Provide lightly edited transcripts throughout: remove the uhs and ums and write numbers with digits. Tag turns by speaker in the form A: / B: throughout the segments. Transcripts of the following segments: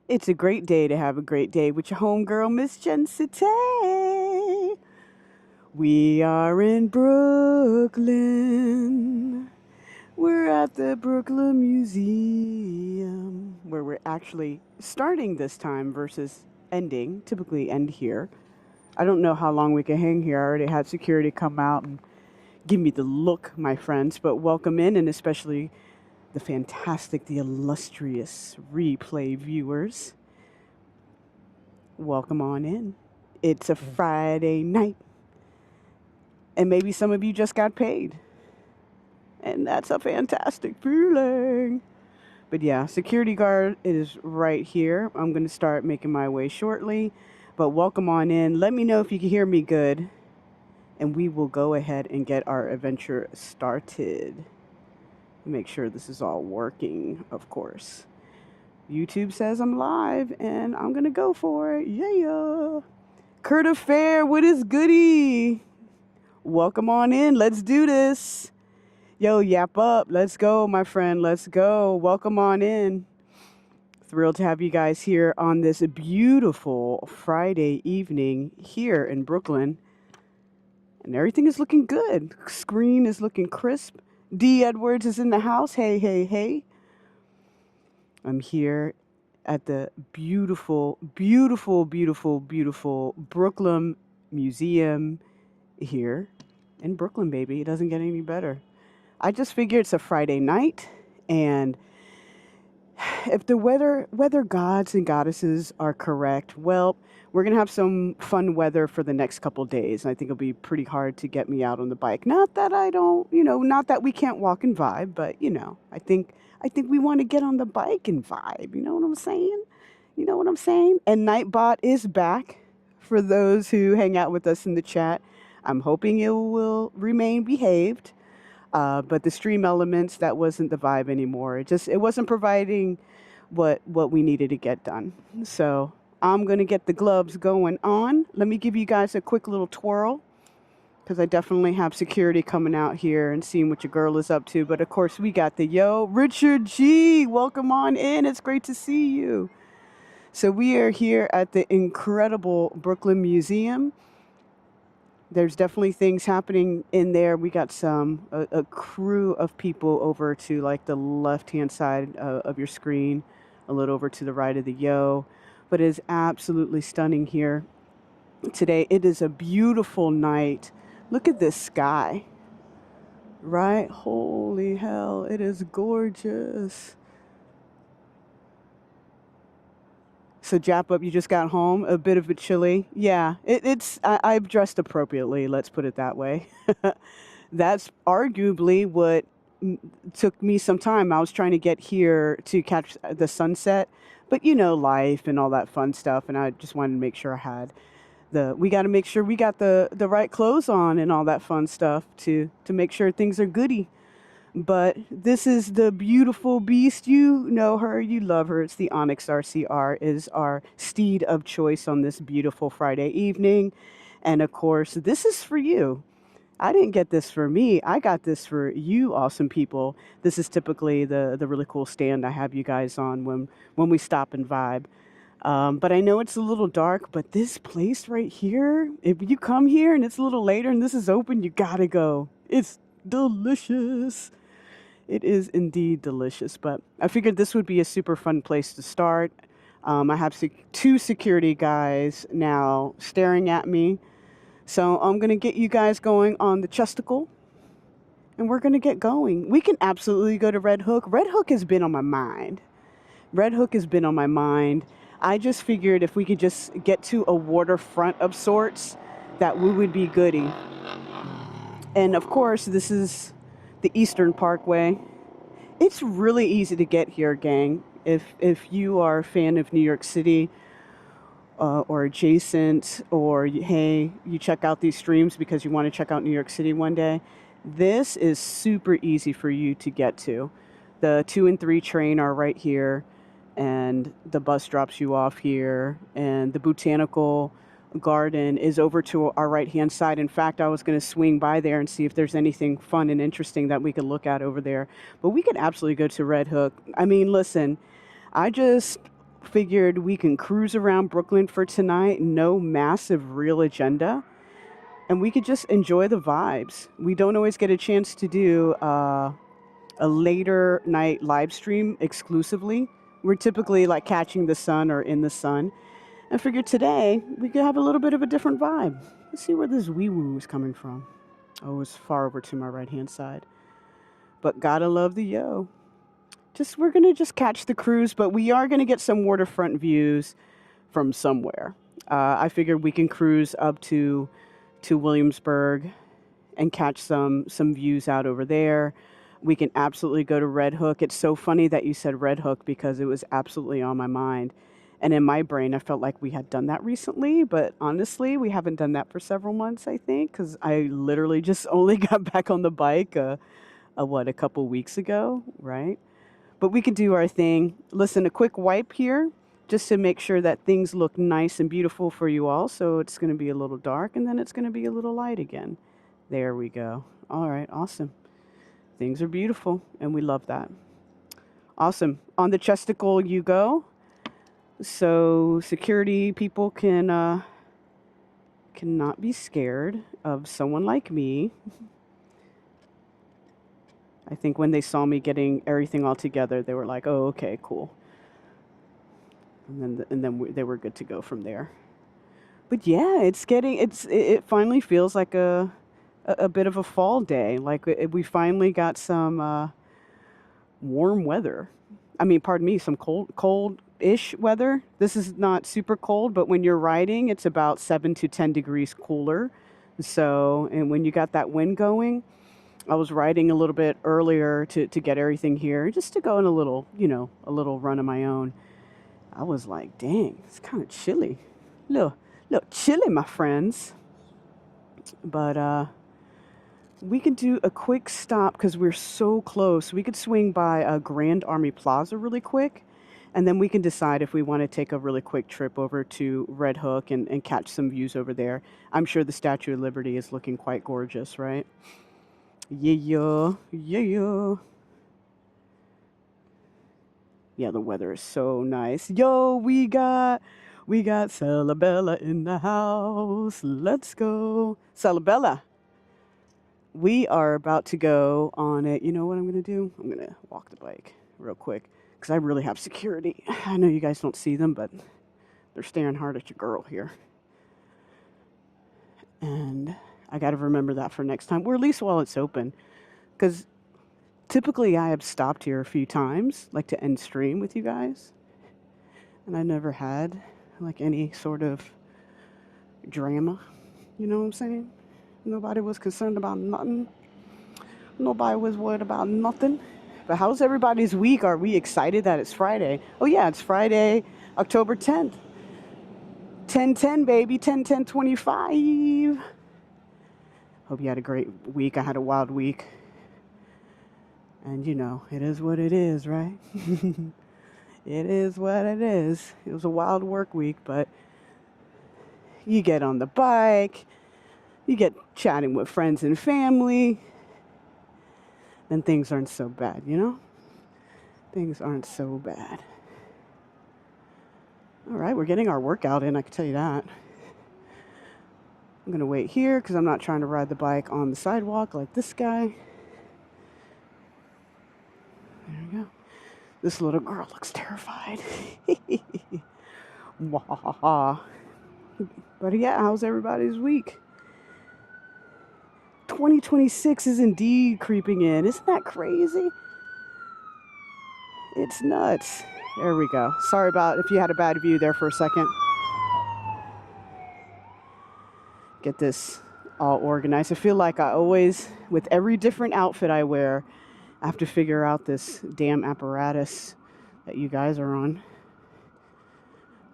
A: It's a great day to have a great day with your homegirl, Miss Jensite. We are in Brooklyn. We're at the Brooklyn Museum, where we're actually starting this time versus ending. Typically end here. I don't know how long we can hang here. I already had security come out and give me the look, my friends, but welcome in, and especially the fantastic, the illustrious replay viewers. Welcome on in. It's a Friday night, and maybe some of you just got paid, and that's a fantastic feeling. But yeah, security guard is right here. I'm going to start making my way shortly, but welcome on in. Let me know if you can hear me good, and we will go ahead and get our adventure started. Make sure this is all working, of course. YouTube says I'm live, and I'm going to go for it. Yeah. Kurt Affair, what is goody? Welcome on in. Let's do this. Yo, yap up. Let's go, my friend. Let's go. Welcome on in. Thrilled to have you guys here on this beautiful Friday evening here in Brooklyn. And everything is looking good. Screen is looking crisp. D. Edwards is in the house. Hey, hey, hey. I'm here at the beautiful, beautiful, beautiful, beautiful Brooklyn Museum here in Brooklyn, baby. It doesn't get any better. I just figured it's a Friday night, and if the weather gods and goddesses are correct, well, we're going to have some fun weather for the next couple days. I think it'll be pretty hard to get me out on the bike. Not that I don't, not that we can't walk and vibe, but, I think we want to get on the bike and vibe. You know what I'm saying? You know what I'm saying? And Nightbot is back for those who hang out with us in the chat. I'm hoping it will remain behaved. But the stream elements, that wasn't the vibe anymore. It wasn't providing what we needed to get done. So I'm going to get the gloves going on. Let me give you guys a quick little twirl, because I definitely have security coming out here and seeing what your girl is up to. But of course, we got Richard G. Welcome on in. It's great to see you. So we are here at the incredible Brooklyn Museum. There's definitely things happening in there. We got a crew of people over to like the left-hand side of your screen, a little over to the right of the but it is absolutely stunning here today. It is a beautiful night. Look at this sky, right? Holy hell, it is gorgeous. So Jap Up, you just got home, a bit of a chilly. Yeah, I've dressed appropriately, let's put it that way. That's arguably what took me some time. I was trying to get here to catch the sunset, but life and all that fun stuff, and I just wanted to make sure we got to make sure we got the right clothes on and all that fun stuff to make sure things are goody. But this is the beautiful beast. You know her, you love her. It's the Onyx RCR, is our steed of choice on this beautiful Friday evening. And of course, this is for you. I didn't get this for me. I got this for you awesome people. This is typically the really cool stand I have you guys on when we stop and vibe. But I know it's a little dark, but this place right here, if you come here and it's a little later and this is open, you gotta go. It's delicious. It is indeed delicious, but I figured this would be a super fun place to start. I have two security guys now staring at me. So I'm going to get you guys going on the chesticle, and we're going to get going. We can absolutely go to Red Hook. Red Hook has been on my mind. I just figured if we could just get to a waterfront of sorts, that we would be goody. And of course, this is the Eastern Parkway. It's really easy to get here, gang. If you are a fan of New York City or adjacent, or hey, you check out these streams because you want to check out New York City one day, this is super easy for you to get to. The 2 and 3 train are right here, and the bus drops you off here, and the botanical garden is over to our right-hand side. In fact, I was going to swing by there and see if there's anything fun and interesting that we could look at over there. But we could absolutely go to Red Hook. I mean, listen, I just Figured we can cruise around Brooklyn for tonight, no massive real agenda, and we could just enjoy the vibes. We don't always get a chance to do a later night live stream exclusively. We're typically like catching the sun or in the sun. I figured today we could have a little bit of a different vibe. Let's see where this wee woo is coming from. Oh, it's far over to my right hand side. But gotta love the yo. We're gonna just catch the cruise, but we are gonna get some waterfront views from somewhere. I figured we can cruise up to Williamsburg and catch some views out over there. We can absolutely go to Red Hook. It's so funny that you said Red Hook because it was absolutely on my mind. And in my brain, I felt like we had done that recently, but honestly, we haven't done that for several months, I think, because I literally just only got back on the bike, a couple weeks ago, right? But we could do our thing. Listen, a quick wipe here, just to make sure that things look nice and beautiful for you all. So it's going to be a little dark, and then it's going to be a little light again. There we go. All right, awesome. Things are beautiful, and we love that. Awesome. On the chesticle you go. So security people cannot be scared of someone like me. I think when they saw me getting everything all together, they were like, "Oh, okay, cool." And then they were good to go from there. But yeah, it finally feels like a bit of a fall day. Like we finally got some warm weather. I mean, pardon me, some cold-ish weather. This is not super cold, but when you're riding, it's about 7 to 10 degrees cooler. So, and when you got that wind going, I was riding a little bit earlier to get everything here, just to go on a little run of my own. I was like, dang, it's kind of chilly. Little chilly, my friends. But we could do a quick stop because we're so close. We could swing by Grand Army Plaza really quick, and then we can decide if we want to take a really quick trip over to Red Hook and catch some views over there. I'm sure the Statue of Liberty is looking quite gorgeous, right? Yeah. Yeah, the weather is so nice. Yo, we got Salabella in the house. Let's go. Salabella. We are about to go on it. You know what I'm going to do? I'm going to walk the bike real quick because I really have security. I know you guys don't see them, but they're staring hard at your girl here. And I got to remember that for next time, or at least while it's open, because typically I have stopped here a few times, like to end stream with you guys, and I never had like any sort of drama. You know what I'm saying? Nobody was concerned about nothing. Nobody was worried about nothing. But how's everybody's week? Are we excited that it's Friday? Oh yeah, it's Friday, October 10th. 10/10, baby, 10/10/25. Hope you had a great week. I had a wild week. And you know, it is what it is, right? It is what it is. It was a wild work week, but you get on the bike, you get chatting with friends and family, and things aren't so bad, you know? Things aren't so bad. All right, we're getting our workout in, I can tell you that. I'm going to wait here because I'm not trying to ride the bike on the sidewalk like this guy. There we go. This little girl looks terrified. But yeah, how's everybody's week? 2026 is indeed creeping in. Isn't that crazy? It's nuts. There we go. Sorry about if you had a bad view there for a second. Get this all organized. I feel like I always, with every different outfit I wear, I have to figure out this damn apparatus that you guys are on.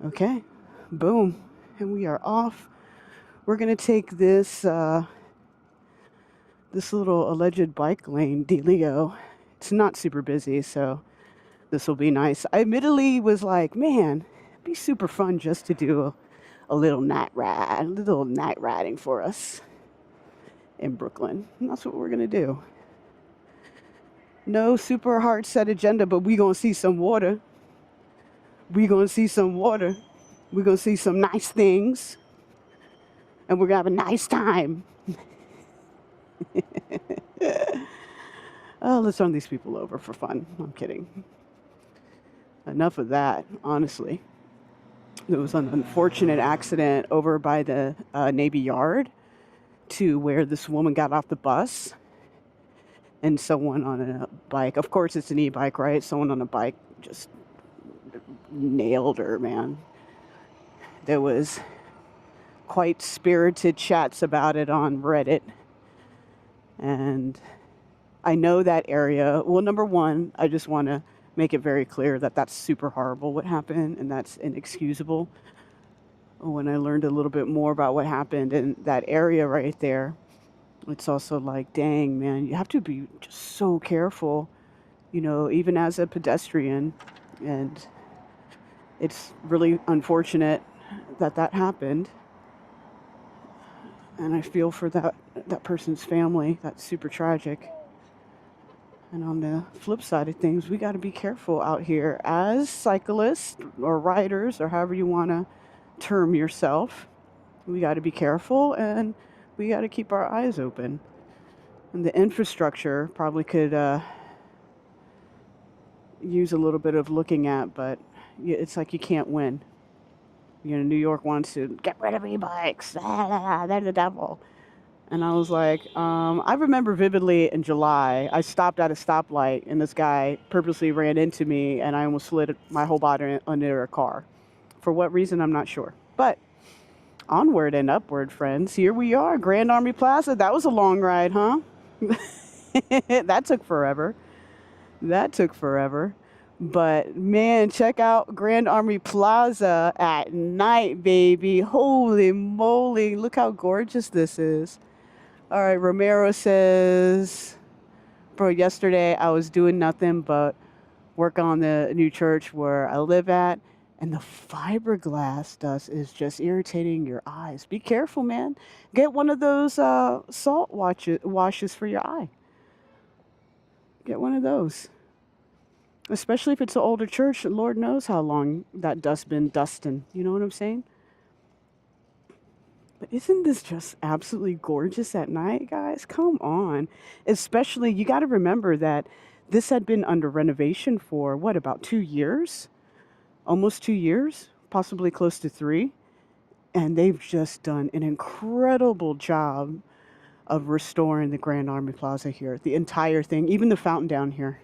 A: Okay, boom. And we are off. We're going to take this this little alleged bike lane dealio. It's not super busy, so this will be nice. I admittedly was like, man, it'd be super fun just to do a little night riding for us in Brooklyn. And that's what we're going to do. No super hard set agenda, but we going to see some water. We're going to see some water. We're going to see some nice things. And we're going to have a nice time. Oh, let's run these people over for fun. I'm kidding. Enough of that, honestly. There was an unfortunate accident over by the Navy Yard to where this woman got off the bus and someone on a bike, of course it's an e-bike, right? Someone on a bike just nailed her, man. There was quite spirited chats about it on Reddit. And I know that area. Well, number one, I just want to make it very clear that that's super horrible what happened and that's inexcusable. When I learned a little bit more about what happened in that area right there, it's also like, dang, man, you have to be just so careful, you know, even as a pedestrian. And it's really unfortunate that that happened. And I feel for that person's family. That's super tragic. And on the flip side of things, we got to be careful out here as cyclists or riders or however you want to term yourself. We got to be careful and we got to keep our eyes open. And the infrastructure probably could use a little bit of looking at, but it's like you can't win. You know, New York wants to get rid of e-bikes. They're the devil. And I was like, I remember vividly in July, I stopped at a stoplight and this guy purposely ran into me and I almost slid my whole body under a car. For what reason, I'm not sure. But onward and upward, friends. Here we are, Grand Army Plaza. That was a long ride, huh? That took forever. But man, check out Grand Army Plaza at night, baby. Holy moly, look how gorgeous this is. All right, Romero says, bro, yesterday I was doing nothing but work on the new church where I live at, and the fiberglass dust is just irritating your eyes. Be careful, man. Get one of those salt washes for your eye. Get one of those. Especially if it's an older church, Lord knows how long that dust been dusting. You know what I'm saying? But isn't this just absolutely gorgeous at night, guys? Come on. Especially, you got to remember that this had been under renovation for, what, about 2 years? Almost 2 years, possibly close to 3. And they've just done an incredible job of restoring the Grand Army Plaza here. The entire thing, even the fountain down here.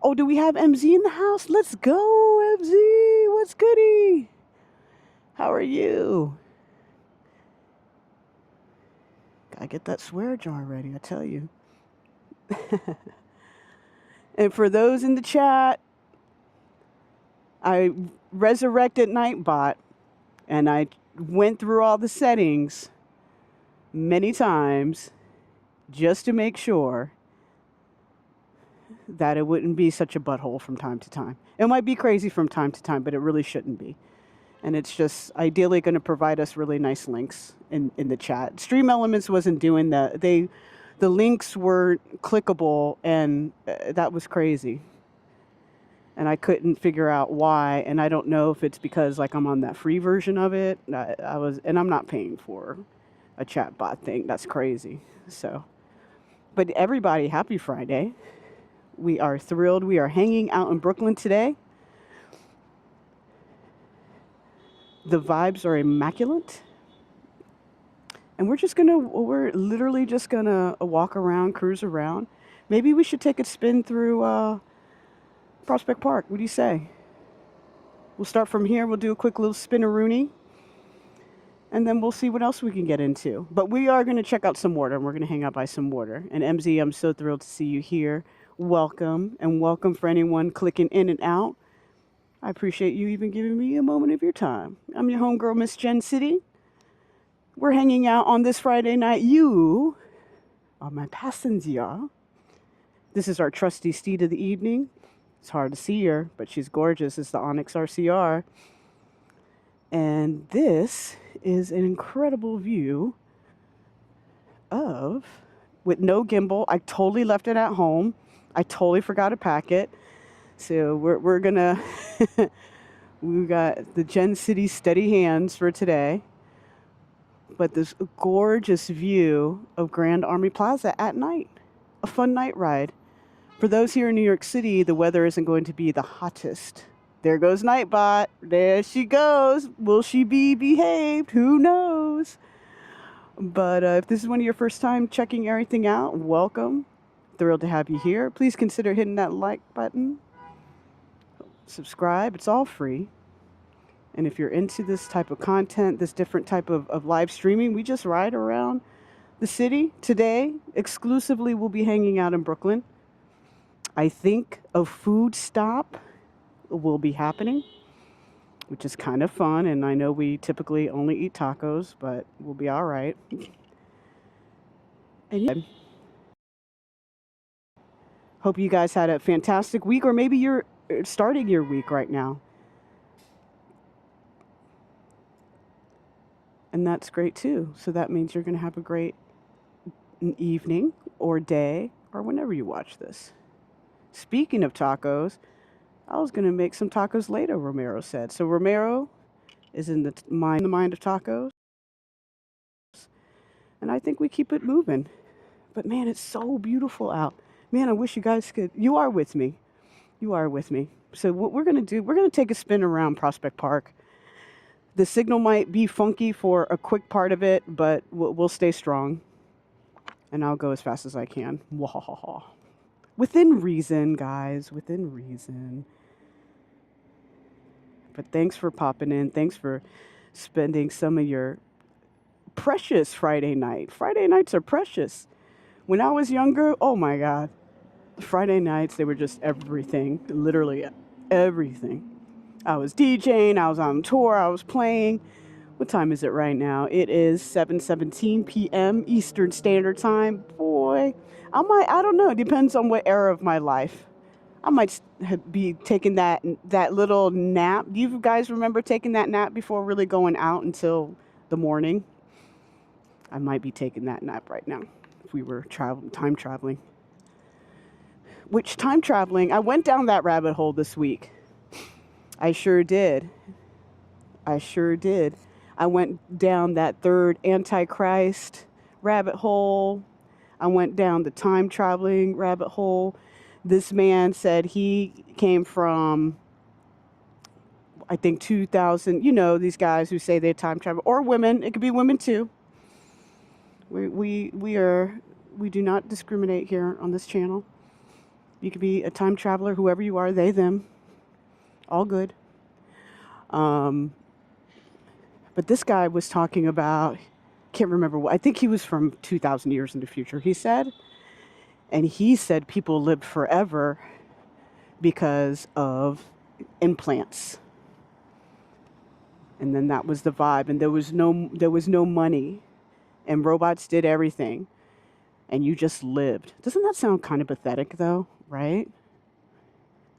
A: Oh, do we have MZ in the house? Let's go, MZ. What's goody? How are you? Gotta get that swear jar ready, I tell you. And for those in the chat, I resurrected Nightbot and I went through all the settings many times just to make sure that it wouldn't be such a butthole from time to time. It might be crazy from time to time, but it really shouldn't be. And it's just ideally going to provide us really nice links in the chat. Stream Elements wasn't doing that. The links were clickable, and that was crazy. And I couldn't figure out why. And I don't know if it's because like I'm on that free version of it. And I'm not paying for a chat bot thing. That's crazy. So, but everybody, happy Friday. We are thrilled. We are hanging out in Brooklyn today. The vibes are immaculate. And we're literally just gonna walk around, cruise around. Maybe we should take a spin through Prospect Park. What do you say? We'll start from here. We'll do a quick little spin-a-rooney. And then we'll see what else we can get into. But we are going to check out some water, and we're going to hang out by some water. And MZ, I'm so thrilled to see you here. Welcome, and welcome for anyone clicking in and out. I appreciate you even giving me a moment of your time. I'm your homegirl, Miss Jen City. We're hanging out on this Friday night. You are my passenger. This is our trusty steed of the evening. It's hard to see her, but she's gorgeous. It's the Onyx RCR. And this is an incredible view of, with no gimbal. I totally left it at home. I totally forgot to pack it. So we're gonna We got the Gen City steady hands for today, but this gorgeous view of Grand Army Plaza at night. A fun night ride. For those here in New York City, the weather isn't going to be the hottest. There goes Nightbot. There she goes. Will she be behaved? Who knows? But if this is one of your first time checking everything out, welcome. Thrilled to have you here. Please consider hitting that like button. Subscribe. It's all free. And if you're into this type of content, this different type of live streaming, we just ride around the city. Today, exclusively, we'll be hanging out in Brooklyn. I think a food stop will be happening, which is kind of fun. And I know we typically only eat tacos, but we'll be all right. And yeah, hope you guys had a fantastic week, or maybe you're starting your week right now. And that's great too. So that means you're going to have a great evening or day or whenever you watch this. Speaking of tacos, I was going to make some tacos later, Romero said. So Romero is in the mind of tacos. And I think we keep it moving. But man, it's so beautiful out. Man, I wish you guys could. You are with me. You are with me. So what we're going to do, we're going to take a spin around Prospect Park. The signal might be funky for a quick part of it, but we'll stay strong. And I'll go as fast as I can. Wahahaha. Within reason, guys. Within reason. But thanks for popping in. Thanks for spending some of your precious Friday night. Friday nights are precious. When I was younger, oh my God. Friday nights, they were just everything. Literally everything. I was DJing, I was on tour, I was playing. What time is it right now? It is 7:17 p.m. Eastern Standard Time. Boy, I don't know. It depends on what era of my life. I might be taking that little nap. Do you guys remember taking that nap before really going out until the morning? I might be taking that nap right now if we were time traveling. Which time traveling, I went down that rabbit hole this week. I sure did. I sure did. I went down that third Antichrist rabbit hole. I went down the time traveling rabbit hole. This man said he came from, I think, 2000. You know, these guys who say they time travel, or women. It could be women too. We do not discriminate here on this channel. You could be a time traveler, whoever you are, they, them. All good. But this guy was talking about, can't remember what, I think he was from 2,000 years in the future, he said. And he said people lived forever because of implants. And then that was the vibe. And there was no money. And robots did everything. And you just lived. Doesn't that sound kind of pathetic though, right?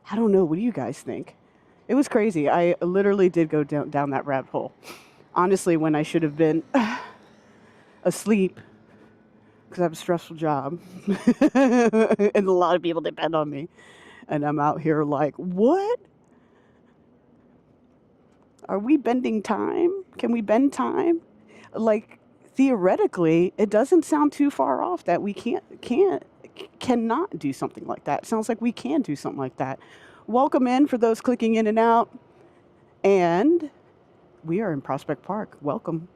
A: I don't know. What do you guys think? It was crazy. I literally did go down that rabbit hole. Honestly, when I should have been asleep, because I have a stressful job. And a lot of people depend on me. And I'm out here like, what? Are we bending time? Can we bend time? Like, theoretically, it doesn't sound too far off that we cannot do something like that. It sounds like we can do something like that. Welcome in for those clicking in and out. And we are in Prospect Park. Welcome.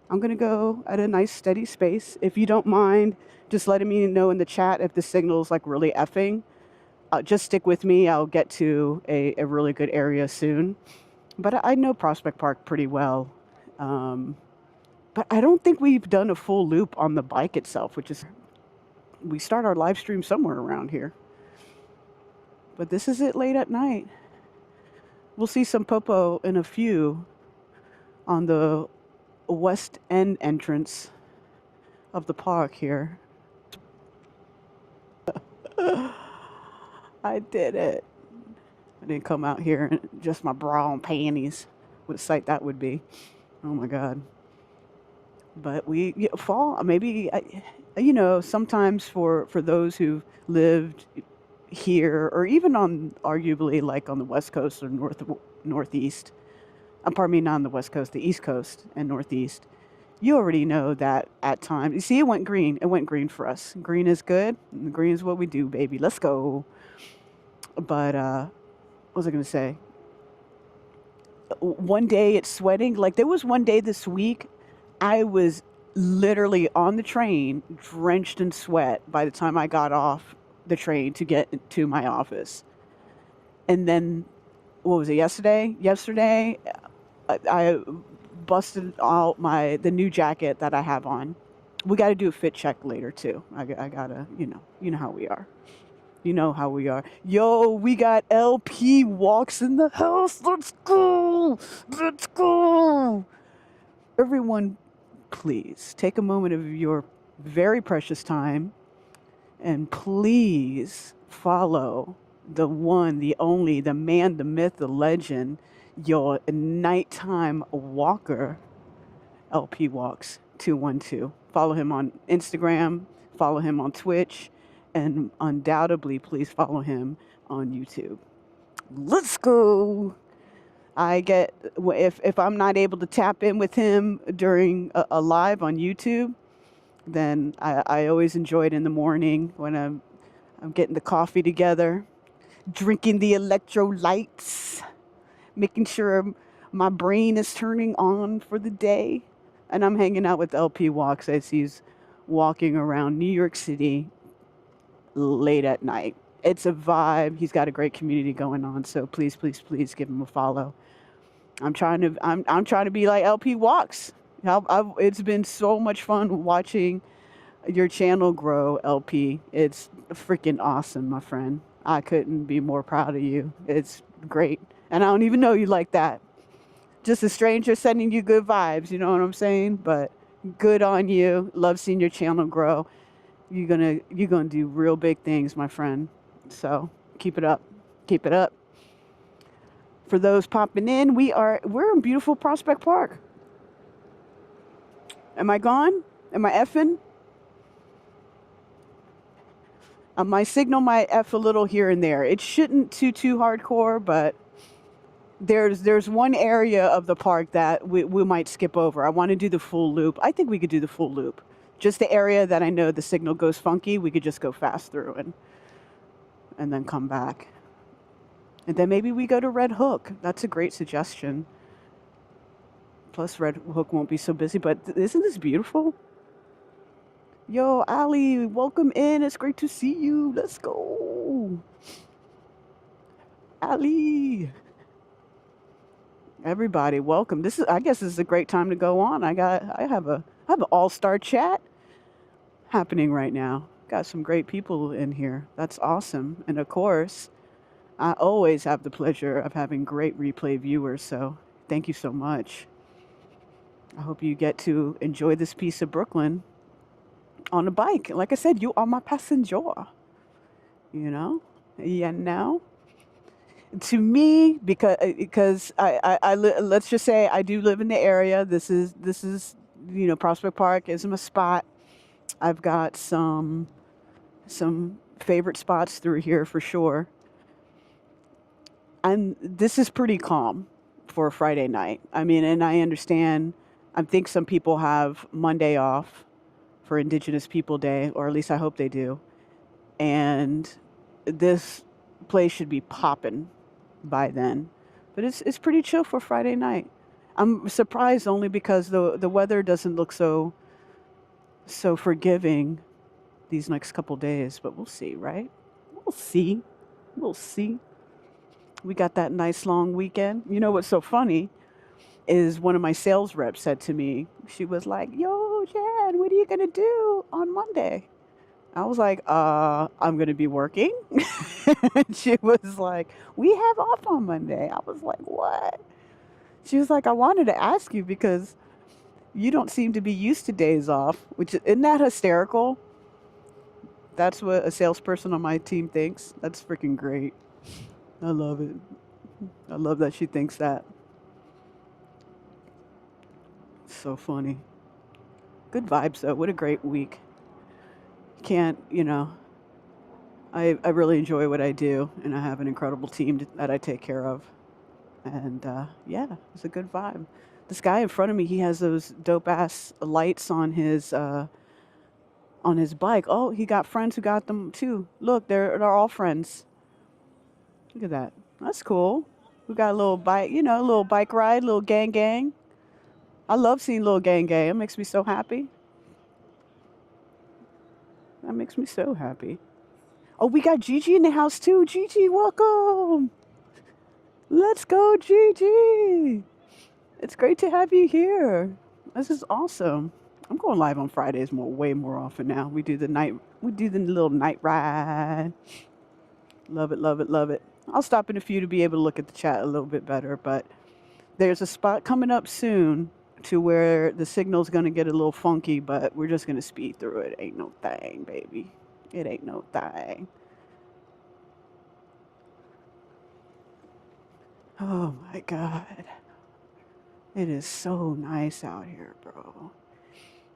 A: I'm going to go at a nice steady space. If you don't mind, just letting me know in the chat if the signal's like really effing. Just stick with me. I'll get to a really good area soon. But I know Prospect Park pretty well. But I don't think we've done a full loop on the bike itself, which is, we start our live stream somewhere around here. But this is it late at night. We'll see some popo in a few on the west end entrance of the park here. I did it. I didn't come out here in just my bra and panties. What a sight that would be. Oh my God. But fall, maybe, you know, sometimes for those who've lived here, or even on arguably like on the West Coast or Northeast. Pardon me, not on the West Coast, the East Coast and Northeast. You already know that at times. You see, it went green. It went green for us. Green is good. Green is what we do, baby. Let's go. But what was I gonna say? One day it's sweating. Like there was one day this week, I was literally on the train, drenched in sweat by the time I got off the train to get to my office. And then, what was it, yesterday? Yesterday, I busted out the new jacket that I have on. We got to do a fit check later too. I gotta, you know how we are. You know how we are. Yo, we got LP walks in the house. Let's go. Let's go. Everyone, please take a moment of your very precious time and please follow the one, the only, the man, the myth, the legend, your nighttime walker, LP Walks 212. Follow him on Instagram, follow him on Twitch, and undoubtedly, please follow him on YouTube. Let's go. If I'm not able to tap in with him during a live on YouTube, then I always enjoy it in the morning when I'm getting the coffee together, drinking the electrolytes, making sure my brain is turning on for the day. And I'm hanging out with LP Walks as he's walking around New York City late at night. It's a vibe. He's got a great community going on. So please, please, please give him a follow. I'm trying to be like LP Walks. It's been so much fun watching your channel grow, LP. It's freaking awesome, my friend. I couldn't be more proud of you. It's great. And I don't even know you like that. Just a stranger sending you good vibes, you know what I'm saying? But good on you. Love seeing your channel grow. You're gonna do real big things, my friend. So keep it up. Keep it up. For those popping in, we're in beautiful Prospect Park. Am I gone? Am I effing? My signal might F a little here and there. It shouldn't too hardcore, but there's one area of the park that we might skip over. I want to do the full loop. I think we could do the full loop. Just the area that I know the signal goes funky, we could just go fast through and then come back. And then maybe we go to Red Hook. That's a great suggestion. Plus Red Hook won't be so busy, but isn't this beautiful? Yo, Ali, welcome in. It's great to see you. Let's go. Ali. Everybody, welcome. I guess this is a great time to go on. I have an all-star chat happening right now. Got some great people in here. That's awesome. And of course, I always have the pleasure of having great replay viewers, so thank you so much. I hope you get to enjoy this piece of Brooklyn on a bike. Like I said, you are my passenger. You know? To me, because let's just say I do live in the area. This is Prospect Park is my spot. I've got some favorite spots through here for sure. And this is pretty calm for a Friday night. I mean, and I understand. I think some people have Monday off for Indigenous People Day, or at least I hope they do. And this place should be popping by then. But it's pretty chill for Friday night. I'm surprised only because the weather doesn't look so forgiving these next couple days, but we'll see, right? We'll see. We got that nice long weekend. You know what's so funny is one of my sales reps said to me, she was like, yo, Jan, what are you going to do on Monday? I was like, I'm going to be working. And she was like, we have off on Monday. I was like, what? She was like, I wanted to ask you because you don't seem to be used to days off, which isn't that hysterical? That's what a salesperson on my team thinks. That's freaking great. I love it. I love that she thinks that. So funny. Good vibes though. What a great week. Can't, I really enjoy what I do, and I have an incredible team that I take care of. And yeah, it's a good vibe. This guy in front of me, he has those dope ass lights on his bike. Oh, he got friends who got them too. Look, they're all friends. Look at that. That's cool. We got a little bike, you know, a little bike ride, little gang gang. I love seeing little gang gang. It makes me so happy. That makes me so happy. Oh, we got Gigi in the house too. Gigi, welcome. Let's go, Gigi. It's great to have you here. This is awesome. I'm going live on Fridays way more often now. We do the little night ride. Love it, love it, love it. I'll stop in a few to be able to look at the chat a little bit better, but there's a spot coming up soon to where the signal's going to get a little funky, but we're just going to speed through it. Ain't no thing, baby. It ain't no thing. Oh my God. It is so nice out here, bro.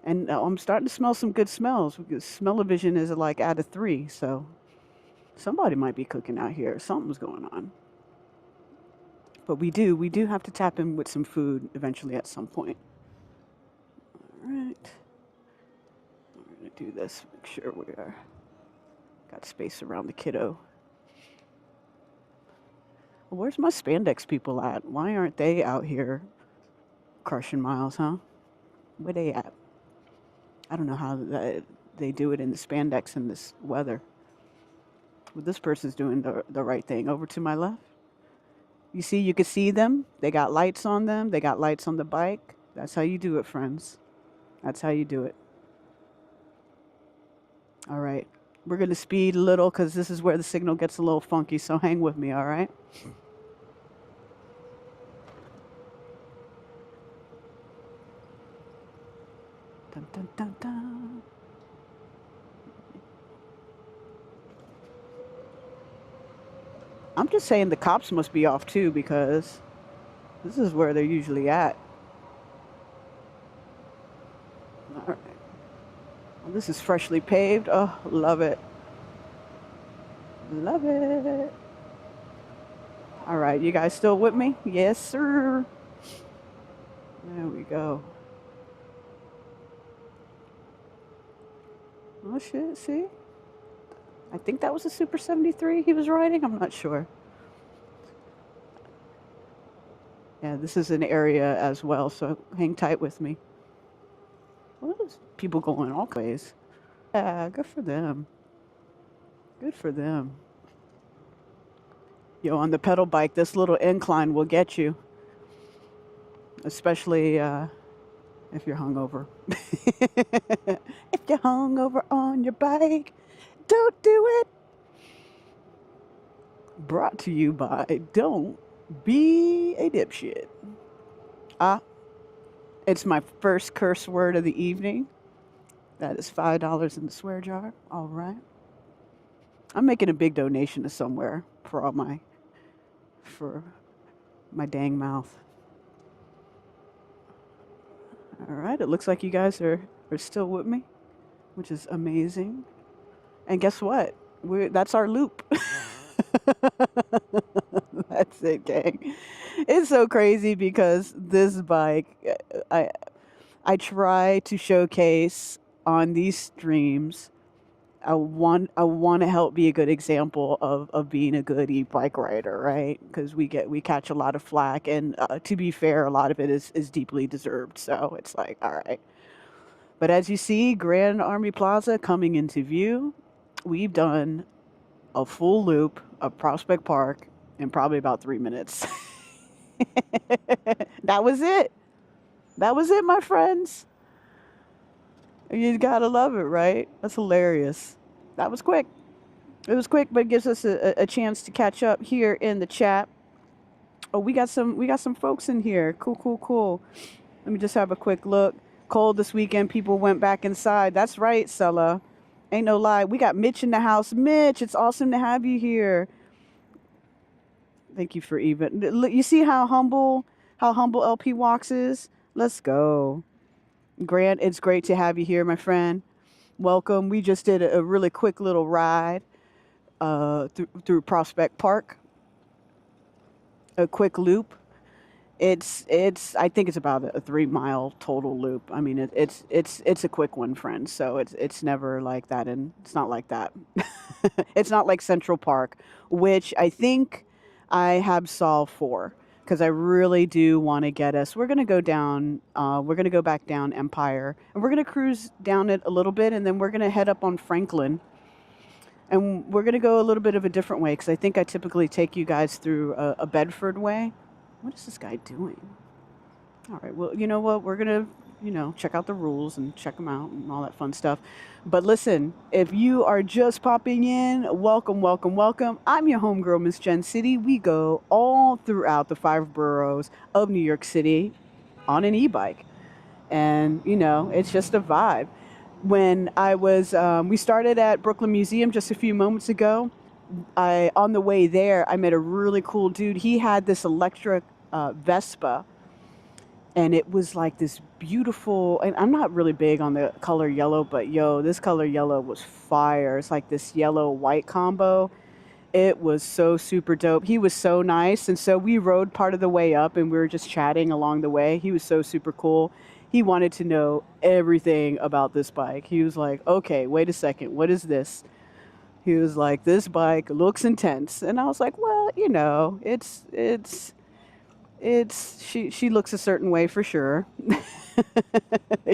A: And I'm starting to smell some good smells because smell-o-vision is like out of 3, so somebody might be cooking out here. Something's going on. But we do have to tap in with some food eventually at some point. All right. We're going to do this. Make sure we got space around the kiddo. Well, where's my spandex people at? Why aren't they out here crushing miles, huh? Where they at? I don't know how they do it in the spandex in this weather. Well, this person's doing the right thing. Over to my left. You see, you can see them. They got lights on them. They got lights on the bike. That's how you do it, friends. That's how you do it. All right. We're going to speed a little because this is where the signal gets a little funky, so hang with me, all right? Dun, dun, dun, dun. I'm just saying the cops must be off too because this is where they're usually at. All right. Well, this is freshly paved. Oh, love it. Love it. All right, you guys still with me? Yes, sir. There we go. Oh, shit, see? I think that was a Super 73 he was riding. I'm not sure. Yeah, this is an area as well, so hang tight with me. Well, there's people going all ways. Yeah, good for them. Good for them. Yo, on the pedal bike, this little incline will get you. Especially if you're hungover. If you're hungover on your bike, don't do it. Brought to you by Don't Be a Dipshit. It's my first curse word of the evening. That is $5 in the swear jar. All right. I'm making a big donation to somewhere for my dang mouth. All right. It looks like you guys are still with me, which is amazing. And guess what? That's our loop. That's it, gang. It's so crazy because this bike, I try to showcase on these streams. I want to help be a good example of being a good e-bike rider, right? Because we catch a lot of flack, and to be fair, a lot of it is deeply deserved. So it's like, all right. But as you see, Grand Army Plaza coming into view, we've done a full loop of Prospect Park in probably about 3 minutes. That was it. That was it, my friends. You gotta love it, right? That's hilarious. That was quick. It was quick, but it gives us a chance to catch up here in the chat. Oh, we got some folks in here. Cool. Let me just have a quick look. Cold this weekend. People went back inside. That's right, Sella. Ain't no lie. We got Mitch in the house. Mitch, it's awesome to have you here. Thank you for even. Look, you see how humble LP Walks is? Let's go. Grant, it's great to have you here, my friend. Welcome. We just did a really quick little ride. through Prospect Park, a quick loop. It's I think it's about a 3 mile total loop. I mean it's a quick one, friends. So it's never like that, and it's not like that. It's not like Central Park, which I think I have solved for, because I really do want to get us. We're gonna go down. We're gonna go back down Empire, and we're gonna cruise down it a little bit, and then we're gonna head up on Franklin, and we're gonna go a little bit of a different way, because I think I typically take you guys through a Bedford way. What is this guy doing? All right. Well, you know what? We're going to, check out the rules and check them out and all that fun stuff. But listen, if you are just popping in, welcome, welcome, welcome. I'm your homegirl, Miss Jen City. We go all throughout the 5 boroughs of New York City on an e-bike. And, it's just a vibe. When we started at Brooklyn Museum just a few moments ago. On the way there, I met a really cool dude. He had this electric Vespa, and it was like this beautiful. And I'm not really big on the color yellow, but yo, this color yellow was fire. It's like this yellow white combo. It was so super dope. He was so nice, and so we rode part of the way up, and we were just chatting along the way. He was so super cool. He wanted to know everything about this bike. He was like, "Okay, wait a second, what is this?" He was like, "This bike looks intense," and I was like, "Well, she looks a certain way for sure,"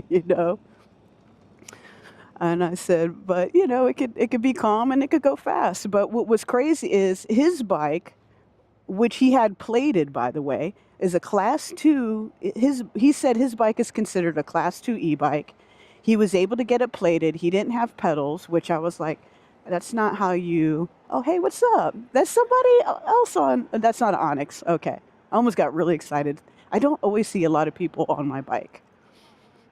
A: you know. And I said, "But it could be calm and it could go fast." But what was crazy is his bike, which he had plated, by the way, is a class two. He said his bike is considered a class two e-bike. He was able to get it plated. He didn't have pedals, which I was like, that's not how you. Oh, hey, what's up? That's somebody else on. That's not Onyx. Okay, I almost got really excited. I don't always see a lot of people on my bike.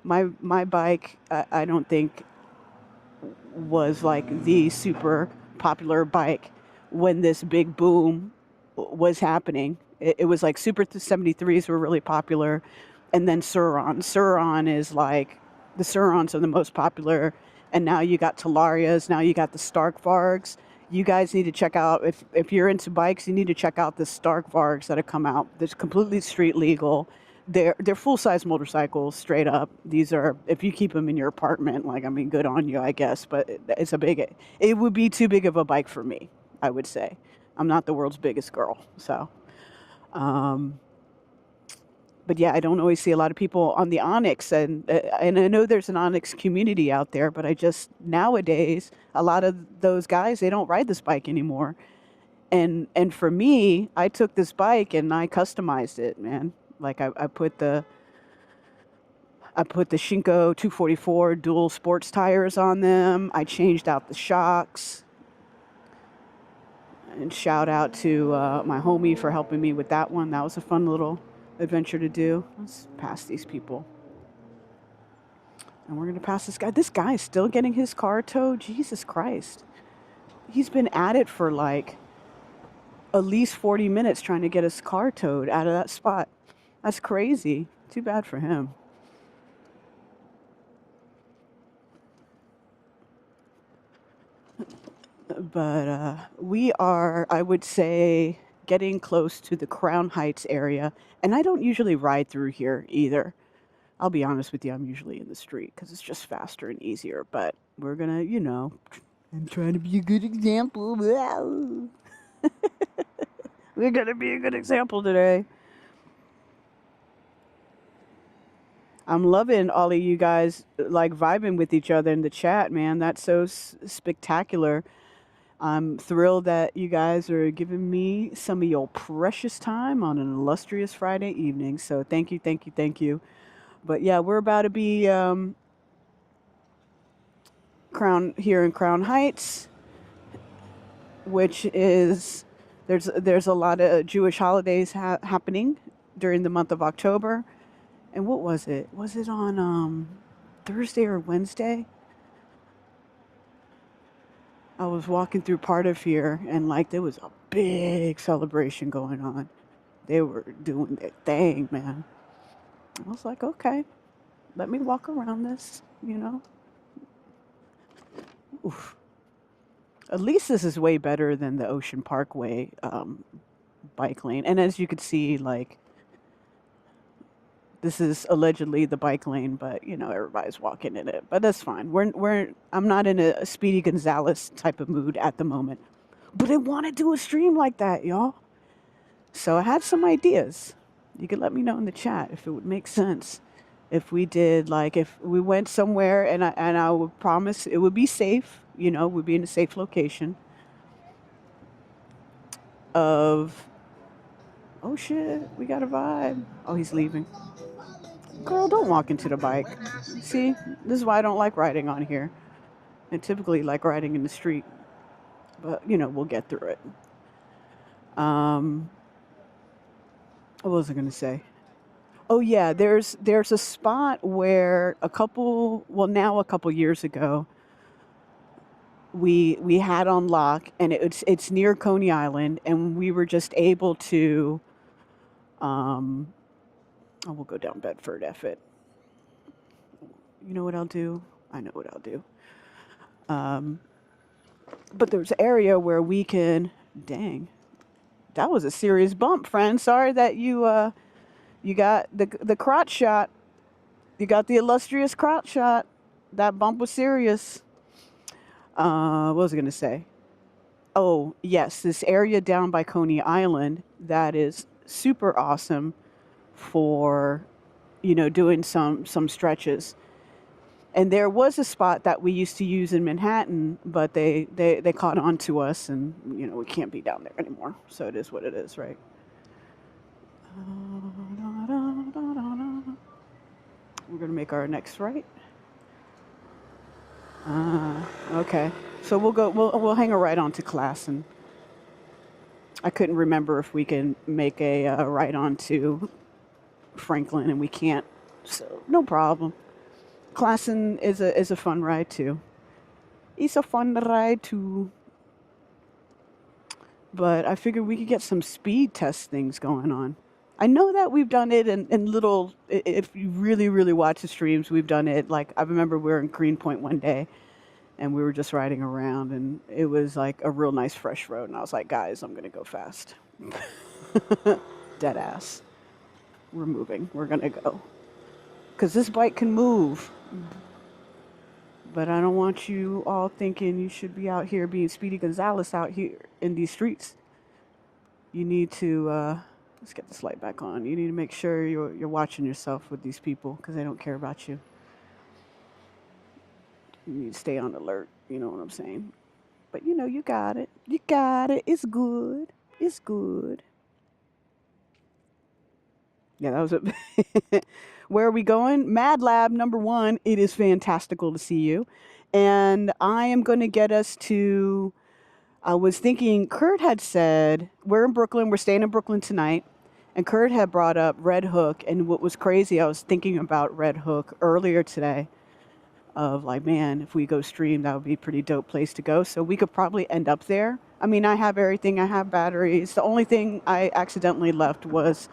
A: My bike, I don't think was like the super popular bike when this big boom was happening. It was like Super 73s were really popular, and then Suron is like, the Surons are the most popular, and now you got Talarias, now you got the Stark Vargs. You guys need to check out, if you're into bikes, you need to check out the Stark Vargs that have come out. That's completely street legal. They're full size motorcycles, straight up. These are, if you keep them in your apartment, like, I mean, good on you, I guess. But it would be too big of a bike for me, I would say. I'm not the world's biggest girl, so. Um, but yeah, I don't always see a lot of people on the Onyx, and I know there's an Onyx community out there, but I just, nowadays, a lot of those guys, they don't ride this bike anymore. And for me, I took this bike and I customized it, man. Like I put the Shinko 244 dual sports tires on them. I changed out the shocks. And shout out to my homie for helping me with that one. That was a fun little adventure to do. Let's pass these people. And we're going to pass this guy. This guy is still getting his car towed. Jesus Christ. He's been at it for like at least 40 minutes trying to get his car towed out of that spot. That's crazy. Too bad for him. But we are, I would say, getting close to the Crown Heights area. And I don't usually ride through here either. I'll be honest with you, I'm usually in the street because it's just faster and easier. But we're going to, I'm trying to be a good example. We're going to be a good example today. I'm loving all of you guys like vibing with each other in the chat, man. That's so spectacular. I'm thrilled that you guys are giving me some of your precious time on an illustrious Friday evening. So thank you, thank you, thank you. But yeah, we're about to be here in Crown Heights, which is there's a lot of Jewish holidays happening during the month of October. And what was it? Was it on Thursday or Wednesday? I was walking through part of here, and like there was a big celebration going on. They were doing their thing, man. I was like, okay, let me walk around this, Oof. At least this is way better than the Ocean Parkway bike lane. And as you could see, like, this is allegedly the bike lane, but you know everybody's walking in it. But that's fine. I'm not in a Speedy Gonzalez type of mood at the moment. But I want to do a stream like that, y'all. So I had some ideas. You could let me know in the chat if it would make sense. If we did, like, if we went somewhere and I would promise it would be safe, you know, we'd be in a safe location of, oh shit, we got a vibe. Oh, he's leaving. Girl, don't walk into the bike. See, this is why I don't like riding on here. I typically like riding in the street, but you know, we'll get through it. What was I gonna say? Oh yeah, there's a spot where a couple years ago we had on lock, and it's near Coney Island, and we were just able to oh, we'll go down Bedford, F it. You know what I'll do? I know what I'll do. But there's an area where we can, dang, that was a serious bump, friend. Sorry that you got the crotch shot. You got the illustrious crotch shot. That bump was serious. What was I going to say? Oh, yes, this area down by Coney Island that is super awesome for, you know, doing some stretches. And there was a spot that we used to use in Manhattan, but they caught on to us, and you know we can't be down there anymore. So it is what it is, right? We're gonna make our next right. Okay. So we'll hang a right on to class, and I couldn't remember if we can make a right on to Franklin, and we can't. So no problem. Classen is a fun ride too. It's a fun ride too. But I figured we could get some speed test things going on. I know that we've done it in little, if you really, really watch the streams, we've done it. Like, I remember we were in Greenpoint one day, and we were just riding around, and it was like a real nice fresh road. And I was like, guys, I'm going to go fast. Dead ass. We're moving. We're going to go. Because this bike can move. But I don't want you all thinking you should be out here being Speedy Gonzalez out here in these streets. You need to, let's get this light back on. You need to make sure you're watching yourself with these people because they don't care about you. You need to stay on alert. You know what I'm saying? But you know, you got it. You got it. It's good. It's good. Yeah, that was it. Where are we going? Mad Lab number 1. It is fantastical to see you. And I am going to get us to, I was thinking, Kurt had said, we're in Brooklyn. We're staying in Brooklyn tonight. And Kurt had brought up Red Hook. And what was crazy, I was thinking about Red Hook earlier today. Of like, man, if we go stream, that would be a pretty dope place to go. So we could probably end up there. I mean, I have everything. I have batteries. The only thing I accidentally left was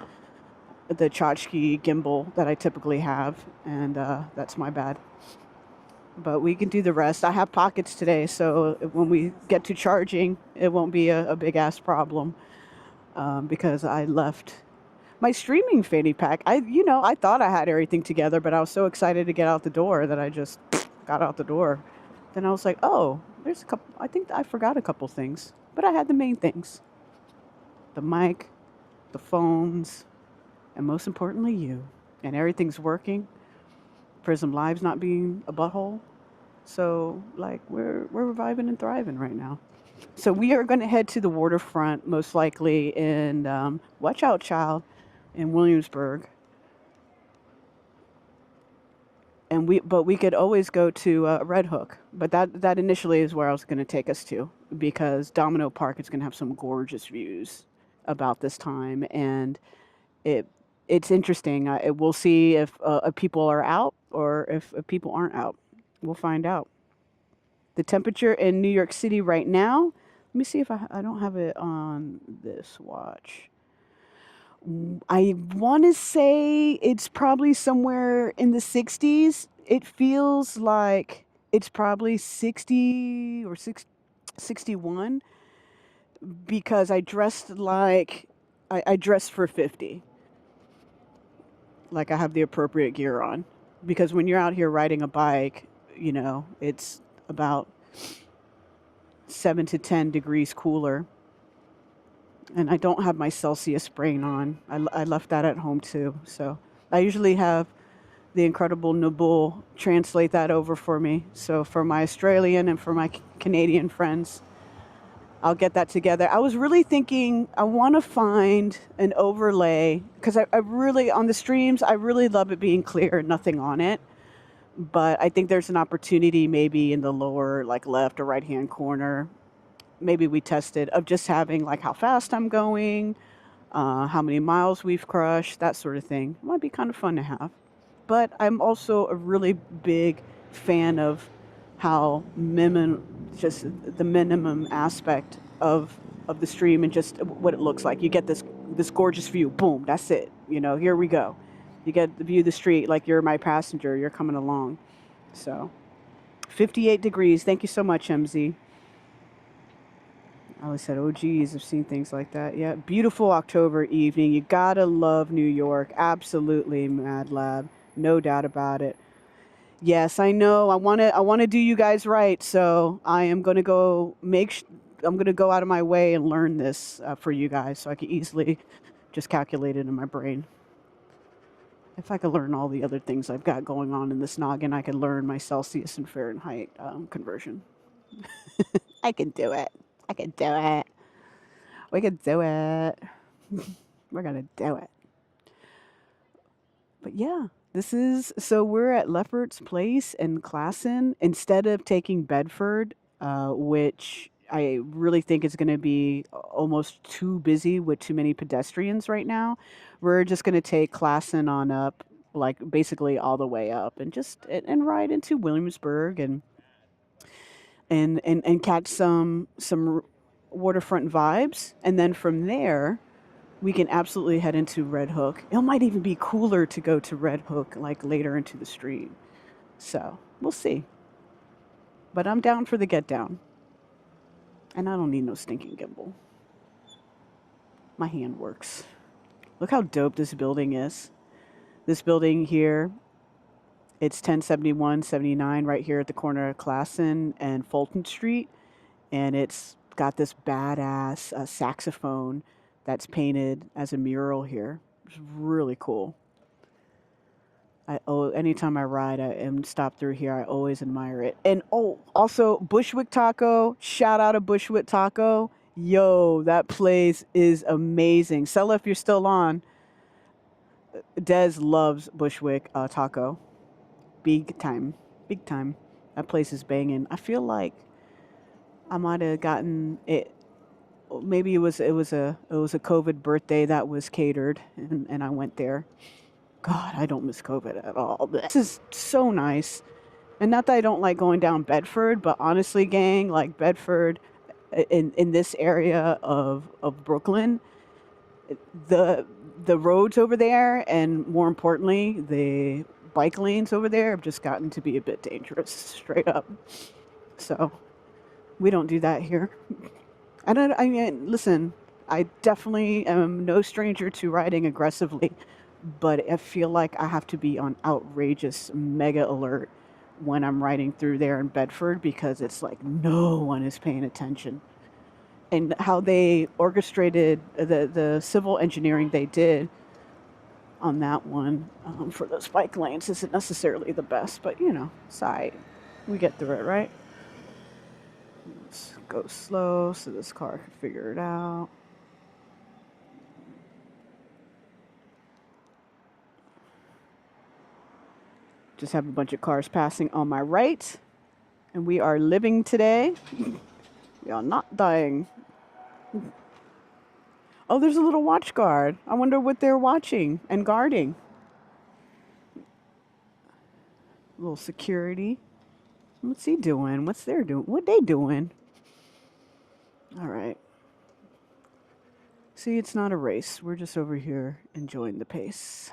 A: the tchotchke gimbal that I typically have, and that's my bad. But we can do the rest. I have pockets today, so when we get to charging, it won't be a big ass problem because I left my streaming fanny pack. I thought I had everything together, but I was so excited to get out the door that I just got out the door. Then I was like, oh, there's a couple. I think I forgot a couple things, but I had the main things: the mic, the phones, and most importantly, you. And everything's working. Prism Live's not being a butthole. So, like, we're reviving and thriving right now. So we are going to head to the Waterfront, most likely in, watch out, child, in Williamsburg. But we could always go to Red Hook. But that initially is where I was going to take us to, because Domino Park is going to have some gorgeous views about this time, and it's interesting. We'll see if people are out or if people aren't out. We'll find out. The temperature in New York City right now, let me see if I don't have it on this watch. I want to say it's probably somewhere in the 60s. It feels like it's probably 60 or 60. 61 because I dressed like I dressed for 50. Like I have the appropriate gear on. Because when you're out here riding a bike, it's about 7 to 10 degrees cooler. And I don't have my Celsius brain on. I left that at home too. So I usually have the incredible Nabul translate that over for me. So for my Australian and for my Canadian friends, I'll get that together. I was really thinking I want to find an overlay because I really, on the streams, I really love it being clear and nothing on it. But I think there's an opportunity maybe in the lower, like left or right hand corner. Maybe we tested of just having like how fast I'm going, how many miles we've crushed, that sort of thing. It might be kind of fun to have. But I'm also a really big fan of how just the minimum aspect of the stream and just what it looks like. You get this gorgeous view. Boom, that's it. Here we go. You get the view of the street like you're my passenger. You're coming along. So, 58 degrees. Thank you so much, MZ. I always said, oh, geez, I've seen things like that. Yeah, beautiful October evening. You gotta love New York. Absolutely, Mad Lab. No doubt about it. Yes, I know. I want to do you guys right. So I am going to I'm going to go out of my way and learn this for you guys so I can easily just calculate it in my brain. If I could learn all the other things I've got going on in this noggin, I could learn my Celsius and Fahrenheit conversion. I can do it. I can do it. We can do it. We're going to do it. But yeah, so we're at Lefferts Place in Classen. Instead of taking Bedford, which I really think is going to be almost too busy with too many pedestrians right now, we're just going to take Classen on up, like basically all the way up, and just and ride into Williamsburg and catch some waterfront vibes, and then from there we can absolutely head into Red Hook. It might even be cooler to go to Red Hook like later into the street. So we'll see. But I'm down for the get down. And I don't need no stinking gimbal. My hand works. Look how dope this building is. This building here, it's 1071 79 right here at the corner of Classen and Fulton Street. And it's got this badass saxophone that's painted as a mural here. It's really cool. Anytime I ride and stop through here, I always admire it. And also Bushwick Taco. Shout out to Bushwick Taco. Yo, that place is amazing. Sella, if you're still on, Des loves Bushwick Taco. Big time, big time. That place is banging. I feel like I might have gotten it. Maybe it was a COVID birthday that was catered, and I went there. God, I don't miss COVID at all. This is so nice. And not that I don't like going down Bedford, but honestly, gang, like Bedford in this area of Brooklyn, the roads over there and more importantly, the bike lanes over there have just gotten to be a bit dangerous, straight up. So we don't do that here. I mean, listen, I definitely am no stranger to riding aggressively, but I feel like I have to be on outrageous mega alert when I'm riding through there in Bedford because it's like no one is paying attention. And how they orchestrated the civil engineering they did on that one for those bike lanes isn't necessarily the best, but side, we get through it, right? Let's go slow so this car can figure it out. Just have a bunch of cars passing on my right. And we are living today. We are not dying. Oh, there's a little watch guard. I wonder what they're watching and guarding. A little security. What's he doing? What's they doing? What they doing? All right. See, it's not a race. We're just over here enjoying the pace.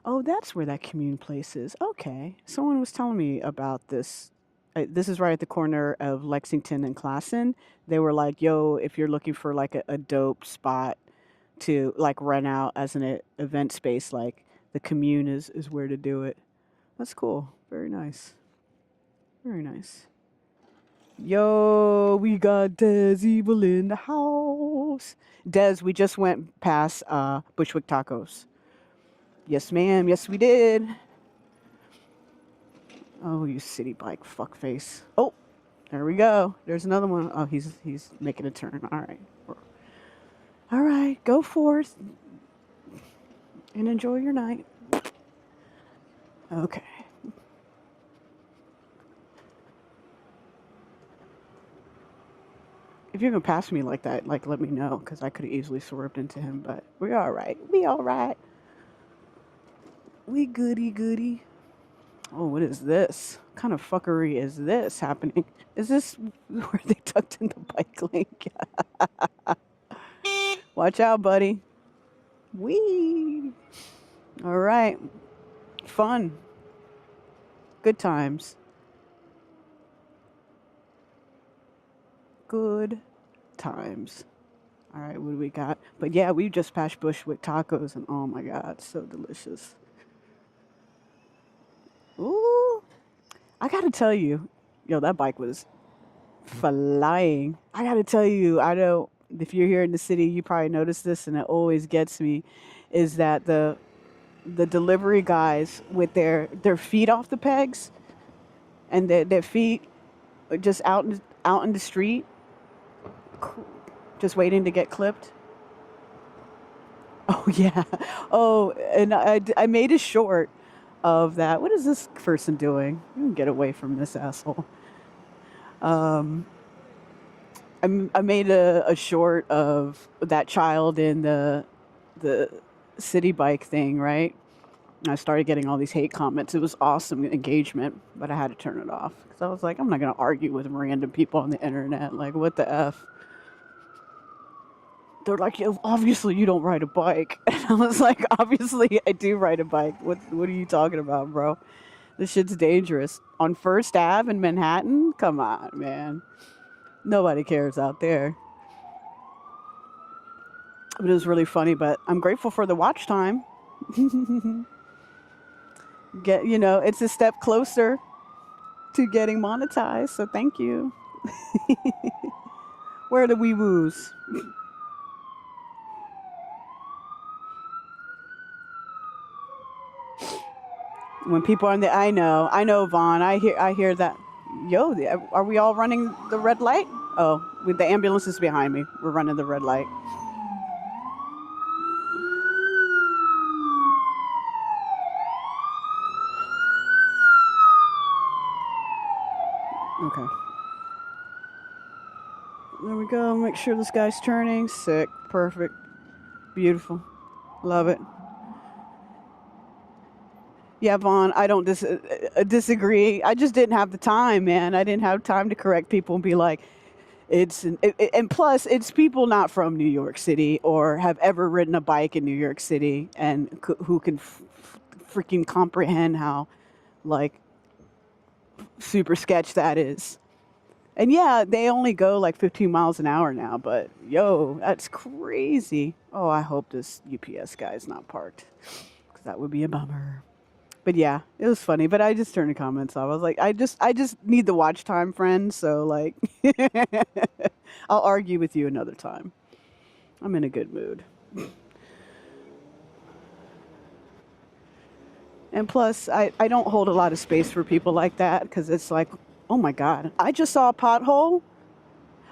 A: Oh, that's where that commune place is. Okay. Someone was telling me about this This is right at the corner of Lexington and Classen. They were like, yo, if you're looking for like a dope spot to like rent out as an event space, like the commune is where to do it. That's cool. Very nice. Very nice. Yo, we got Des Evil in the house. Des, we just went past Bushwick Tacos. Yes, ma'am. Yes, we did. Oh, you city bike fuckface. Oh, there we go. There's another one. Oh, he's making a turn. All right. All right, go forth and enjoy your night. Okay. If you're gonna pass me like that, like let me know, because I could have easily swerved into him, but we're all right. We all right. We goody goody. Oh, what is this? What kind of fuckery is this happening? Is this where they tucked in the bike link? Watch out, buddy. Wee. All right. Fun. Good times. Good times. All right, what do we got? But yeah, we just passed Bushwick Tacos, and oh my God, so delicious. Ooh. I gotta tell you, yo, that bike was flying. I gotta tell you, I know if you're here in the city, you probably notice this, and it always gets me, is that the delivery guys with their feet off the pegs and their feet are just out in the street, just waiting to get clipped. Oh yeah. Oh, and I made a short of that. What is this person doing? You can get away from this asshole. I made a short of that child in the city bike thing, right? And I started getting all these hate comments. It was awesome engagement, but I had to turn it off because I was like, I'm not going to argue with random people on the internet. Like, what the F? They're like, yeah, obviously you don't ride a bike. And I was like, obviously I do ride a bike. What are you talking about, bro? This shit's dangerous. On First Ave in Manhattan? Come on, man. Nobody cares out there. But it was really funny, but I'm grateful for the watch time. It's a step closer to getting monetized, so thank you. Where are the wee woos? When people are in I know, Vaughn. I hear that. Yo, are we all running the red light? Oh, with the ambulance is behind me. We're running the red light. Okay. There we go. Make sure this guy's turning. Sick. Perfect. Beautiful. Love it. Yeah, Vaughn, I don't disagree. I just didn't have the time, man. I didn't have time to correct people and be like, and plus, it's people not from New York City or have ever ridden a bike in New York City and who can freaking comprehend how, like, super sketch that is. And yeah, they only go like 15 miles an hour now, but yo, that's crazy. Oh, I hope this UPS guy is not parked because that would be a bummer. But yeah, it was funny. But I just turned the comments off. I was like, I just need the watch time, friend. So like, I'll argue with you another time. I'm in a good mood. And plus, I don't hold a lot of space for people like that because it's like, oh my God, I just saw a pothole.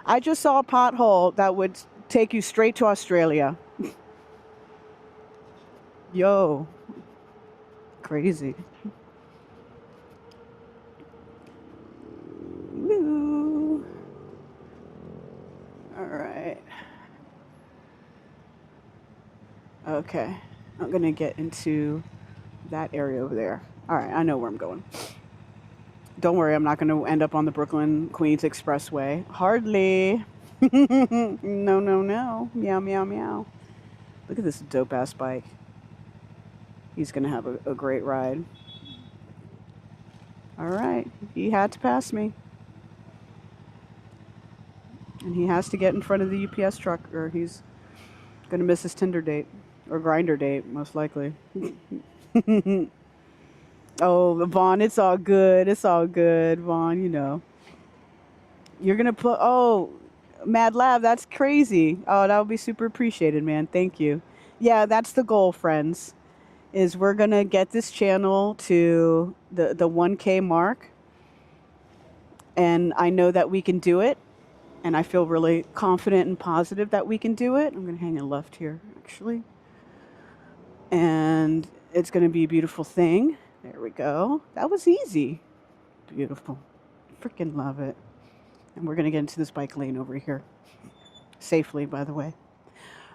A: I just saw a pothole that would take you straight to Australia. Yo. Crazy. Woo. All right. Okay. I'm going to get into that area over there. All right. I know where I'm going. Don't worry. I'm not going to end up on the Brooklyn Queens Expressway. Hardly. No, no, no. Meow, meow, meow. Look at this dope ass bike. He's going to have a great ride. All right. He had to pass me. And he has to get in front of the UPS truck or he's going to miss his Tinder date. Or grinder date, most likely. Oh, Vaughn, it's all good. It's all good, Vaughn, you know. You're going to put, oh, Mad Lab, that's crazy. Oh, that would be super appreciated, man. Thank you. Yeah, that's the goal, friends, is we're going to get this channel to the 1K mark. And I know that we can do it. And I feel really confident and positive that we can do it. I'm going to hang a left here, actually. And it's going to be a beautiful thing. There we go. That was easy. Beautiful. Freaking love it. And we're going to get into this bike lane over here. Safely, by the way.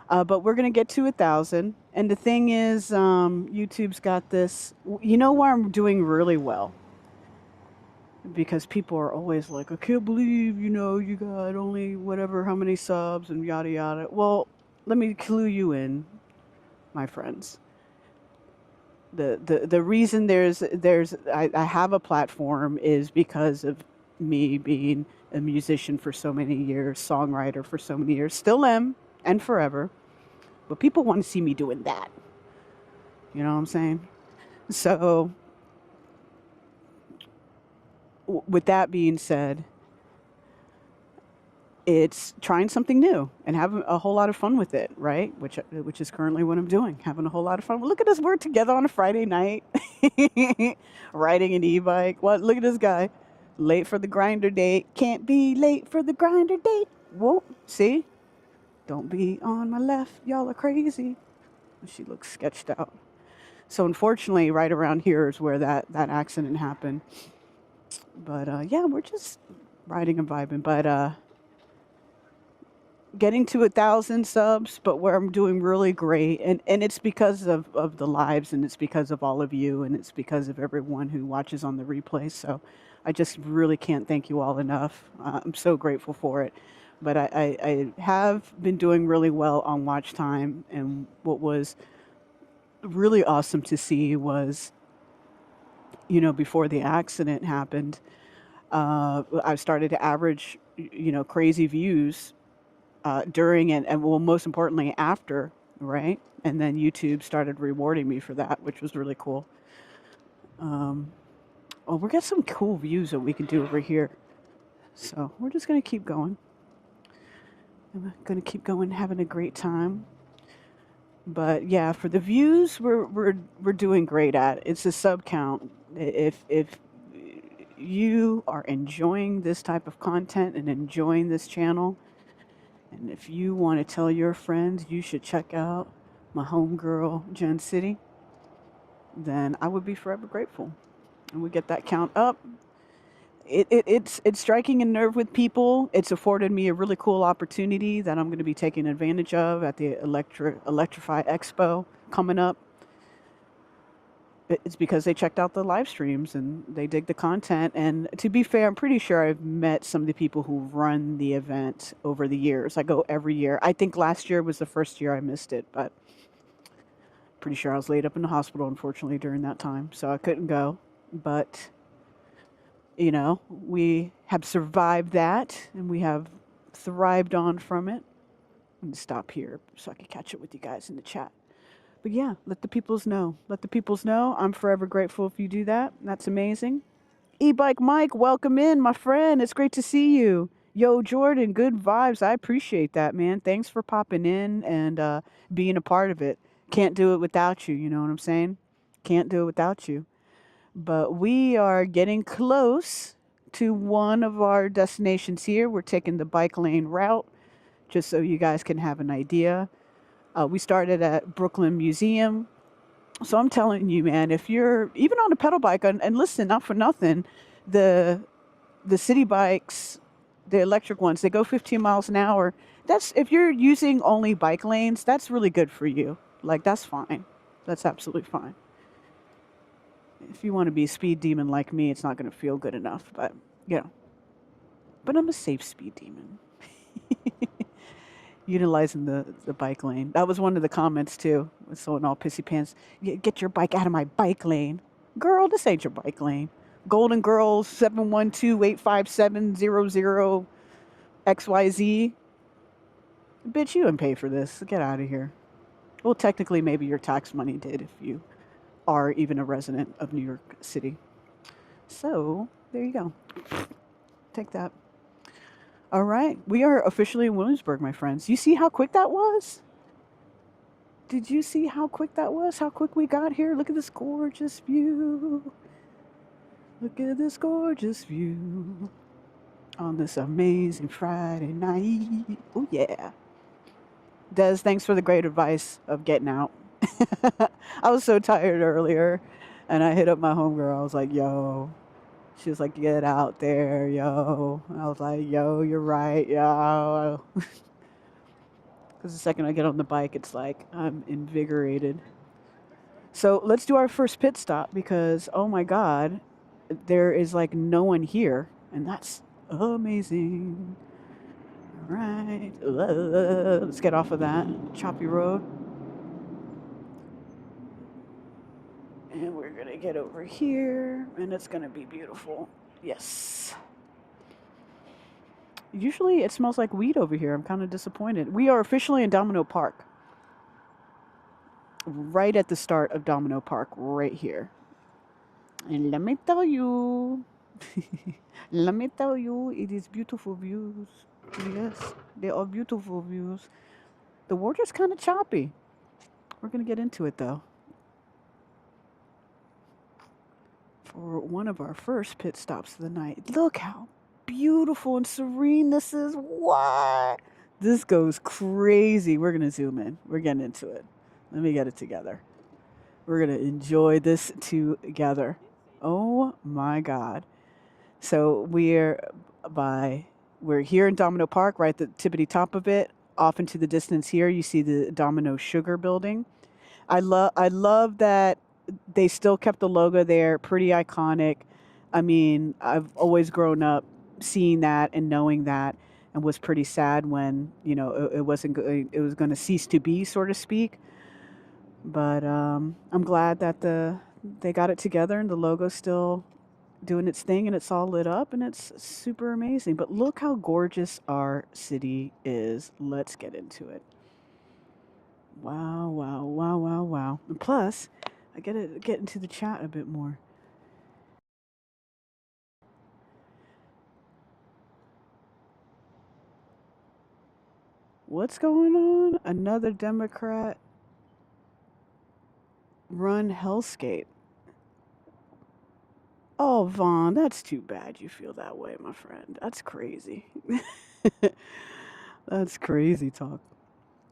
A: But we're going to get to 1,000. And the thing is, YouTube's got this. You know where I'm doing really well? Because people are always like, I can't believe, you know, you got only whatever, how many subs and yada yada. Well, let me clue you in, my friends. The reason I have a platform is because of me being a musician for so many years, songwriter for so many years, still am and forever. But people want to see me doing that. You know what I'm saying? So with that being said, it's trying something new and having a whole lot of fun with it, right? Which is currently what I'm doing, having a whole lot of fun. Well, look at us, we're together on a Friday night, riding an e-bike. What? Look at this guy, late for the grinder date. Can't be late for the grinder date. Whoa, see? Don't be on my left, y'all are crazy. She looks sketched out. So unfortunately, right around here is where that accident happened. But yeah, we're just riding and vibing. But getting to 1,000 subs, but where I'm doing really great. And it's because of the lives, and it's because of all of you, and it's because of everyone who watches on the replay. So I just really can't thank you all enough. I'm so grateful for it. But I have been doing really well on watch time. And what was really awesome to see was, you know, before the accident happened, I started to average, you know, crazy views during and well, most importantly after, right? And then YouTube started rewarding me for that, which was really cool. Oh, we got some cool views that we can do over here. So we're just gonna keep going. I'm gonna keep going, having a great time. But yeah, for the views, we're doing great at. It's a sub count. If you are enjoying this type of content and enjoying this channel, and if you want to tell your friends you should check out my homegirl, Jen City, then I would be forever grateful. And we get that count up. It's striking a nerve with people. It's afforded me a really cool opportunity that I'm going to be taking advantage of at the Electrify Expo coming up. It's because they checked out the live streams and they dig the content. And to be fair, I'm pretty sure I've met some of the people who run the event over the years. I go every year. I think last year was the first year I missed it, but pretty sure I was laid up in the hospital, unfortunately, during that time. So I couldn't go. But, you know, we have survived that and we have thrived on from it. I'm going to stop here so I can catch up with you guys in the chat. But yeah, let the peoples know. Let the peoples know. I'm forever grateful if you do that. That's amazing. E-Bike Mike, welcome in, my friend. It's great to see you. Yo, Jordan, good vibes. I appreciate that, man. Thanks for popping in and being a part of it. Can't do it without you, you know what I'm saying? Can't do it without you. But we are getting close to one of our destinations here. We're taking the bike lane route, just so you guys can have an idea. We started at Brooklyn Museum. So I'm telling you, man, if you're even on a pedal bike, and listen, not for nothing, the city bikes, the electric ones, they go 15 miles an hour. That's, if you're using only bike lanes, that's really good for you. Like, that's fine. That's absolutely fine. If you want to be a speed demon like me, it's not going to feel good enough, but, you know. But I'm a safe speed demon. Utilizing the bike lane. That was one of the comments too. With someone all pissy pants. Get your bike out of my bike lane. Girl, this ain't your bike lane. Golden Girls 712-857-00-XYZ. Bitch, you didn't pay for this. Get out of here. Well, technically, maybe your tax money did if you are even a resident of New York City. So, there you go. Take that. All right. We are officially in Williamsburg, my friends. You see how quick that was? Did you see how quick that was? How quick we got here? Look at this gorgeous view. Look at this gorgeous view on this amazing Friday night. Oh, yeah. Des, thanks for the great advice of getting out. I was so tired earlier, and I hit up my homegirl. I was like, yo. She was like, get out there, yo. I was like, yo, you're right, yo. Because the second I get on the bike, it's like I'm invigorated. So let's do our first pit stop because, oh my God, there is like no one here. And that's amazing. All right. Let's get off of that choppy road. And we're going to get over here, and it's going to be beautiful. Yes. Usually it smells like weed over here. I'm kind of disappointed. We are officially in Domino Park. Right at the start of Domino Park, right here. And let me tell you, it is beautiful views. Yes, they are beautiful views. The water's kind of choppy. We're going to get into it, though. For one of our first pit stops of the night. Look how beautiful and serene this is. What? This goes crazy. We're going to zoom in. We're getting into it. Let me get it together. We're going to enjoy this together. Oh my God. So we're here in Domino Park, right at the tippity top of it. Off into the distance here, you see the Domino Sugar building. I love that they still kept the logo there, pretty iconic. I mean, I've always grown up seeing that and knowing that, and was pretty sad when, you know, it was going to cease to be, so to speak. But I'm glad that they got it together and the logo's still doing its thing and it's all lit up and it's super amazing. But look how gorgeous our city is. Let's get into it. Wow, wow, wow, wow, wow. And plus, I gotta get into the chat a bit more. What's going on? Another Democrat run hellscape. Oh, Vaughn, that's too bad you feel that way, my friend. That's crazy. That's crazy talk.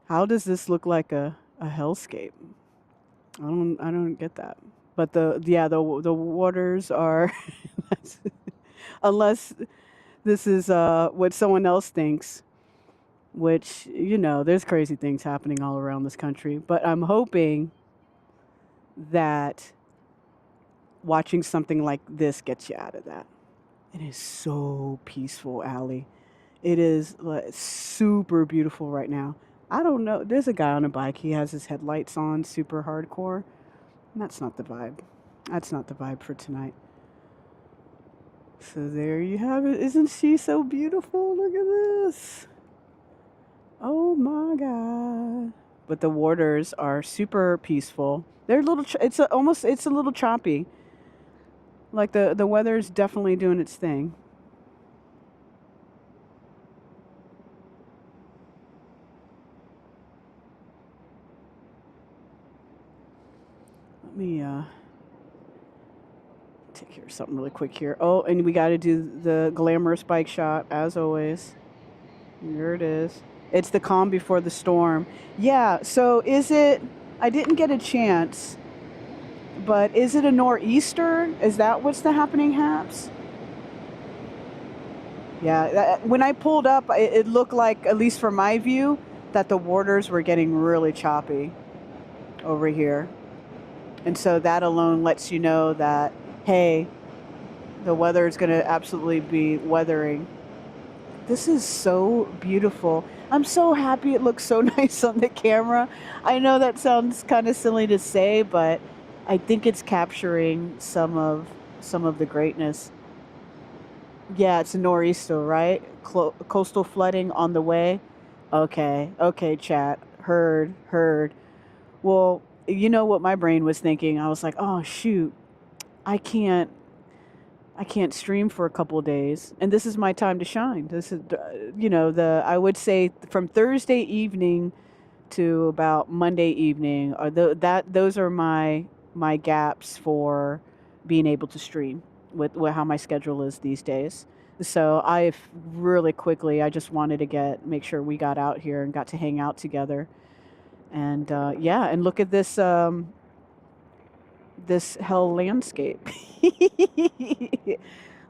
A: How does this look like a hellscape? I don't get that. But the waters are unless this is what someone else thinks, which, you know, there's crazy things happening all around this country, but I'm hoping that watching something like this gets you out of that. It is so peaceful, Allie. It is like super beautiful right now. I don't know. There's a guy on a bike. He has his headlights on, super hardcore. And that's not the vibe. That's not the vibe for tonight. So there you have it. Isn't she so beautiful? Look at this. Oh my God. But the waters are super peaceful. They're a little, it's a little choppy. Like the weather's definitely doing its thing. Let me take care of something really quick here. Oh, and we got to do the glamorous bike shot as always. Here it is. It's the calm before the storm. Yeah, so is it, I didn't get a chance, but is it a nor'easter? Is that what's the happening haps? Yeah, when I pulled up, it looked like, at least from my view, that the waters were getting really choppy over here. And so that alone lets you know that, hey, the weather is going to absolutely be weathering. This is so beautiful. I'm so happy it looks so nice on the camera. I know that sounds kind of silly to say, but I think it's capturing some of some of the greatness. Yeah, it's a nor'easter, right? Coastal flooding on the way. Okay, okay, chat. Heard, heard. Well, you know what my brain was thinking? I was like, oh shoot, I can't I can't stream for a couple of days, and this is my time to shine. This is, the I would say from Thursday evening to about Monday evening are those are my gaps for being able to stream with how my schedule is these days. So I really quickly I just wanted to make sure we got out here and got to hang out together, and yeah, and look at this hell landscape.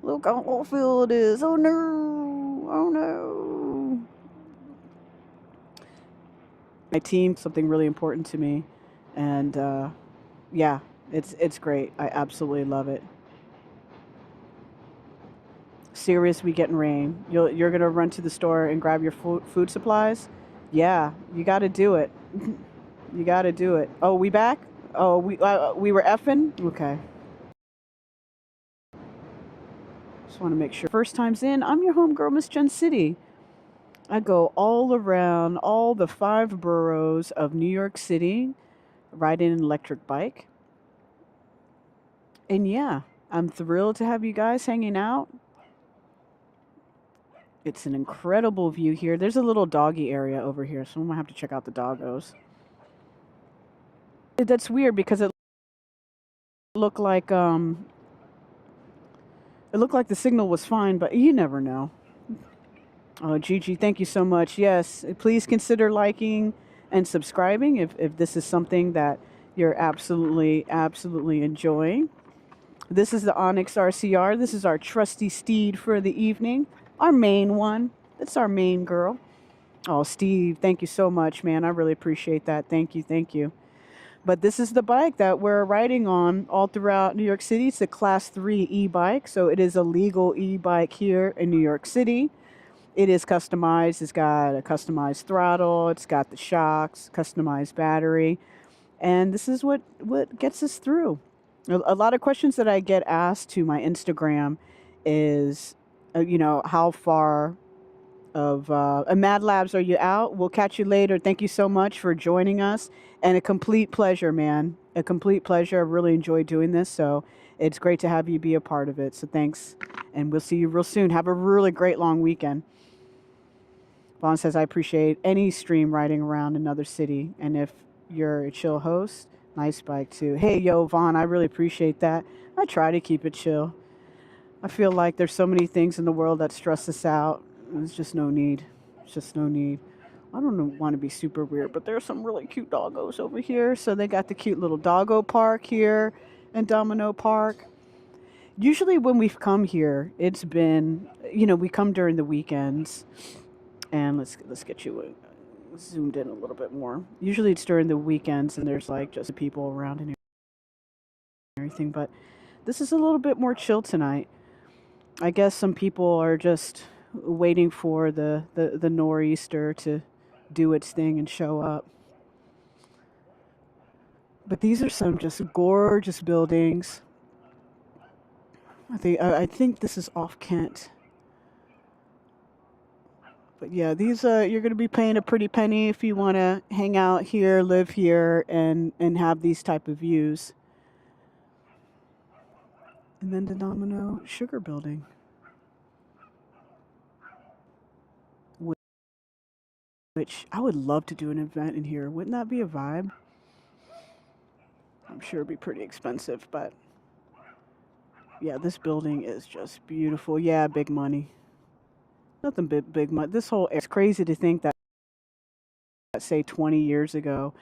A: Look how awful it is. Oh no. Oh no. My team, something really important to me. And yeah, it's great. I absolutely love it. Serious, we getting rain. You're gonna run to the store and grab your food supplies? Yeah, you got to do it. You got to do it. Oh, we back? Oh, we were effing? Okay. Just want to make sure. First time's in. I'm your homegirl, Miss Gen City. I go all around all the 5 boroughs of New York City, riding an electric bike. And yeah, I'm thrilled to have you guys hanging out. It's an incredible view here. There's a little doggy area over here, so I'm gonna have to check out the doggos. That's weird because looked like um it looked like the signal was fine, but you never know. Oh, Gigi, thank you so much. Yes, please consider liking and subscribing if this is something that you're absolutely enjoying. This is the Onyx RCR. This is our trusty steed for the evening, our main one. It's our main girl. Oh, Steve, thank you so much, man. I really appreciate that. Thank you, thank you. But this is the bike that we're riding on all throughout New York City. It's a Class 3 e-bike, so it is a legal e-bike here in New York City. It is customized. It's got a customized throttle. It's got the shocks, customized battery. And this is what gets us through. A lot of questions that I get asked to my Instagram is, how far of Mad Labs are you out? We'll catch you later. Thank you so much for joining us. And a complete pleasure, man. A complete pleasure. I really enjoyed doing this. So it's great to have you be a part of it. So thanks. And we'll see you real soon. Have a really great long weekend. Vaughn says, I appreciate any stream riding around another city. And if you're a chill host, nice bike too. Hey, yo, Vaughn, I really appreciate that. I try to keep it chill. I feel like there's so many things in the world that stress us out. There's just no need. It's just no need. I don't want to be super weird, but there's some really cute doggos over here. So they got the cute little doggo park here in Domino Park. Usually when we've come here, it's been, we come during the weekends. And let's get you zoomed in a little bit more. Usually it's during the weekends and there's like just people around and everything, but this is a little bit more chill tonight. I guess some people are just waiting for the nor'easter to do its thing and show up. But these are some just gorgeous buildings. I think this is off Kent. But yeah, these you're going to be paying a pretty penny if you want to hang out here, live here, and have these type of views. And then the Domino Sugar Building, which I would love to do an event in here. Wouldn't that be a vibe? I'm sure it'd be pretty expensive, but yeah, this building is just beautiful. Yeah, big money. Nothing big money. This whole it's crazy to think that say 20 years ago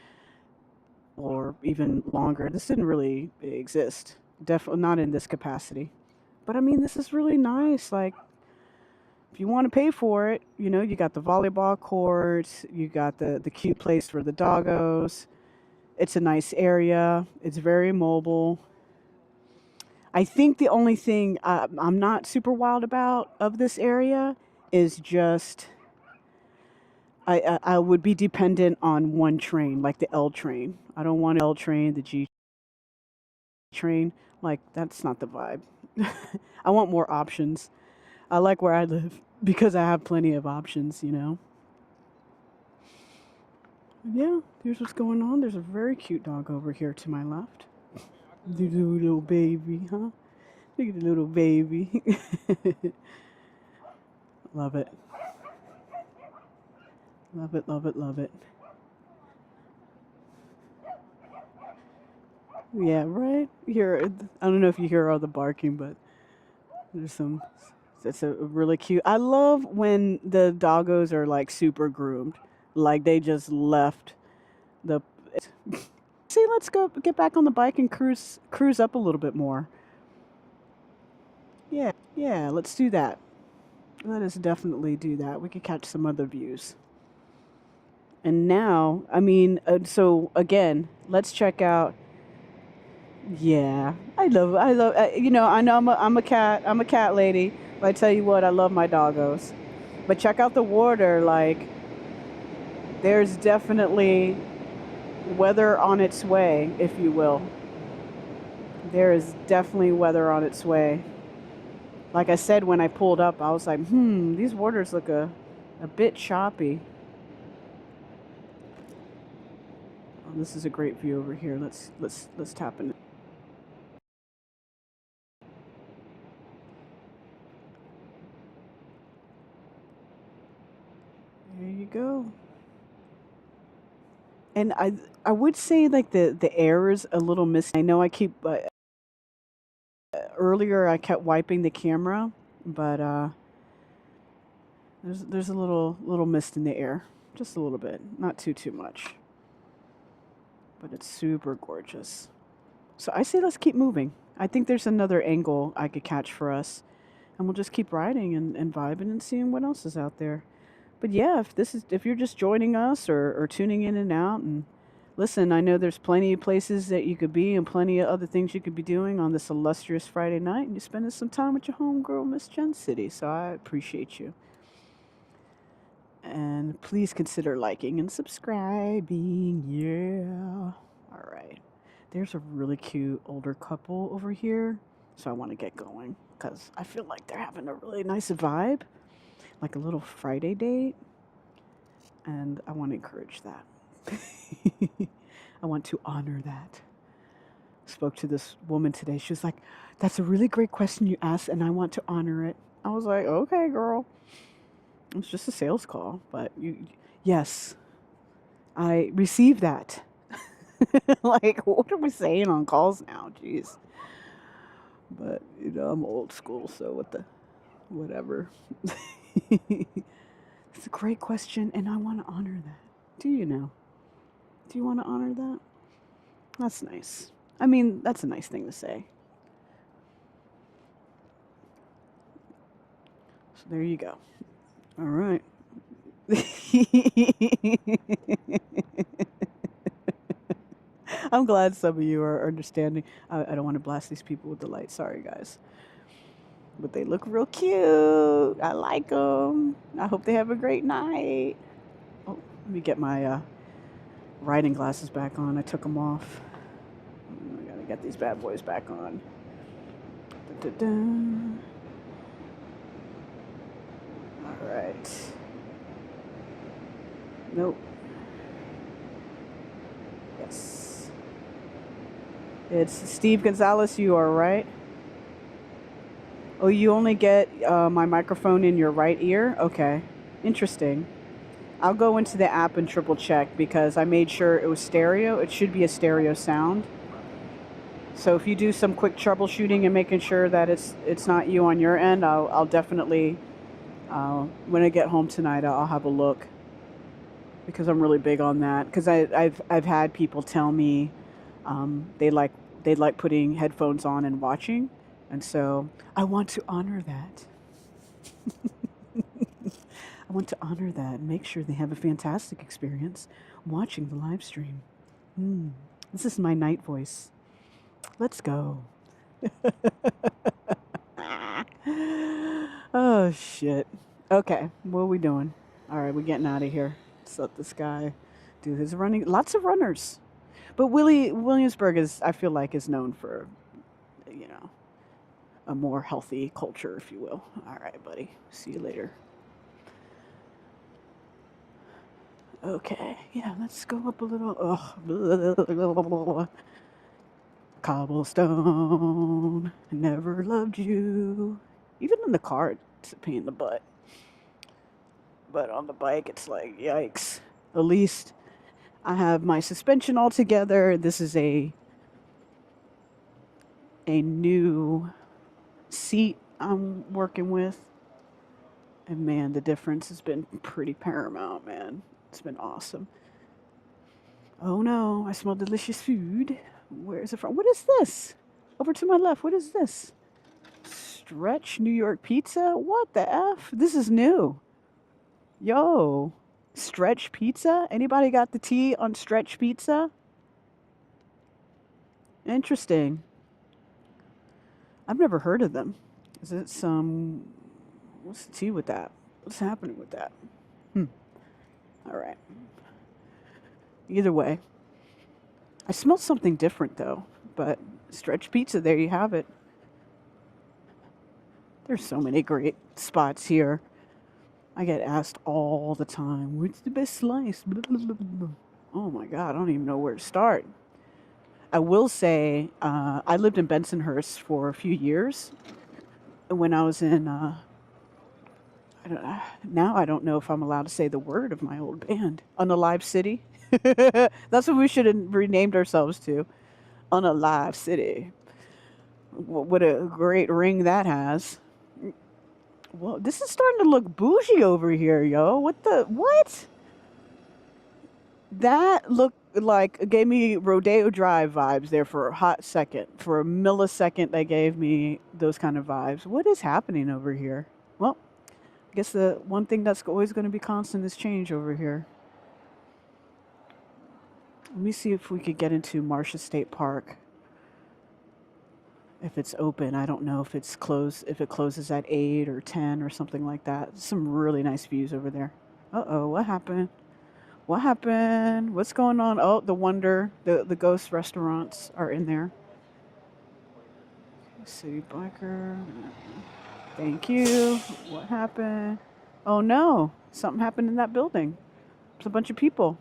A: or even longer, this didn't really exist. Definitely not in this capacity. But I mean, this is really nice. Like, if you want to pay for it, you got the volleyball courts, you got the cute place for the doggos. It's a nice area. It's very mobile. I think the only thing I'm not super wild about of this area is just I would be dependent on one train, like the L train. I don't want L train, the G train. Like, that's not the vibe. I want more options. I like where I live because I have plenty of options, you know? Yeah, here's what's going on. There's a very cute dog over here to my left. The little baby, huh? Look at the little baby. Love it. Love it, love it, love it. Yeah, right? Here, I don't know if you hear all the barking, but there's some. That's a really cute. I love when the doggos are like super groomed, like they just left the. See, let's go get back on the bike and cruise up a little bit more. Yeah, let's do that. Let us definitely do that. We could catch some other views. And now, I mean, so again, let's check out. Yeah, I love. You know, I know I'm a cat lady, but I tell you what, I love my doggos. But check out the water. Like, there's definitely weather on its way, if you will. There is definitely weather on its way. Like I said when I pulled up, I was like, these waters look a bit choppy. Oh, this is a great view over here. Let's tap in. There you go. And I would say like the air is a little misty. I know I keep earlier I kept wiping the camera, but there's a little mist in the air, just a little bit, not too much, but it's super gorgeous. So I say let's keep moving. I think there's another angle I could catch for us, and we'll just keep riding and vibing and seeing what else is out there. But yeah, if you're just joining us or tuning in and out, and listen, I know there's plenty of places that you could be and plenty of other things you could be doing on this illustrious Friday night, and you're spending some time with your homegirl, Miss Jen City. So I appreciate you. And please consider liking and subscribing. Yeah. All right. There's a really cute older couple over here. So I want to get going because I feel like they're having a really nice vibe, like a little Friday date. And I want to encourage that. I want to honor that. Spoke to this woman today. She was like, "That's a really great question you asked, and I want to honor it." I was like, "Okay, girl." It was just a sales call, but yes, I received that. Like, what are we saying on calls now? Jeez. But you know, I'm old school, so whatever. It's a great question, and I want to honor that. Do you know? Do you want to honor that? That's nice. I mean, that's a nice thing to say. So there you go. All right. I'm glad some of you are understanding. I don't want to blast these people with the light. Sorry, guys. But they look real cute. I like them. I hope they have a great night. Oh, let me get my riding glasses back on. I took them off. I gotta get these bad boys back on. Da-da-da. All right. Nope. Yes. It's Steve Gonzalez. You are right. Oh, you only get my microphone in your right ear? Okay. Interesting. I'll go into the app and triple check because I made sure it was stereo. It should be a stereo sound. So if you do some quick troubleshooting and making sure that it's not you on your end, I'll definitely when I get home tonight I'll have a look because I'm really big on that. Because I've had people tell me they like putting headphones on and watching, and so I want to honor that. I want to honor that and make sure they have a fantastic experience watching the live stream. This is my night voice. Let's go. Oh, shit. Okay, what are we doing? All right, we're getting out of here. Let's let this guy do his running. Lots of runners. But Williamsburg I feel like, is known for, you know, a more healthy culture, if you will. All right, buddy. See you later. Okay, yeah, let's go up a little. Oh, cobblestone. Never loved you. Even in the car, it's a pain in the butt. But on the bike, it's like, yikes. At least I have my suspension all together. This is a new seat I'm working with. And man, the difference has been pretty paramount, man. It's been awesome. Oh no, I smell delicious food. Where is it from? What is this? Over to my left, what is this? Stretch New York pizza? What the F? This is new. Yo, stretch pizza? Anybody got the tea on stretch pizza? Interesting. I've never heard of them. Is it some... What's the tea with that? What's happening with that? All right. Either way. I smell something different, though. But stretch pizza, there you have it. There's so many great spots here. I get asked all the time, what's the best slice? Blah, blah, blah, blah. Oh my God, I don't even know where to start. I will say, I lived in Bensonhurst for a few years. When I was in, now I don't know if I'm allowed to say the word of my old band, Unalive City. That's what we should have renamed ourselves to, Unalive City. What a great ring that has. Well, this is starting to look bougie over here, yo. What? That looked like, gave me Rodeo Drive vibes there for a hot second. For a millisecond, they gave me those kind of vibes. What is happening over here? Well, I guess the one thing that's always going to be constant is change over here. Let me see if we could get into Marcia State Park. If it's open, I don't know if it's closed, if it closes at 8 or 10 or something like that. Some really nice views over there. Uh-oh, what happened? What happened? What's going on? Oh, the Wonder, the ghost restaurants are in there. City Biker. Thank you. What happened? Oh no, something happened in that building. There's a bunch of people.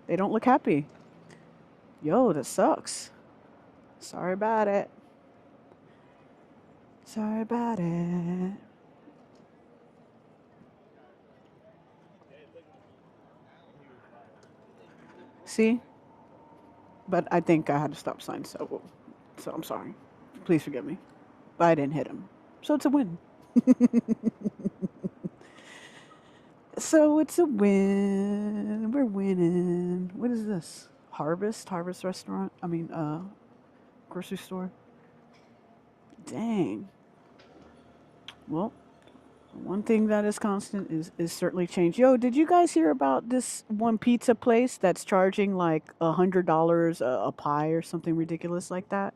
A: They don't look happy. Yo, that sucks. Sorry about it. Sorry about it. See? But I think I had a stop sign, so I'm sorry. Please forgive me. But I didn't hit him. So it's a win. So it's a win. We're winning. What is this? Harvest restaurant? I mean, grocery store. Dang. Well, one thing that is constant is certainly change. Yo, did you guys hear about this one pizza place that's charging like $100 a pie or something ridiculous like that?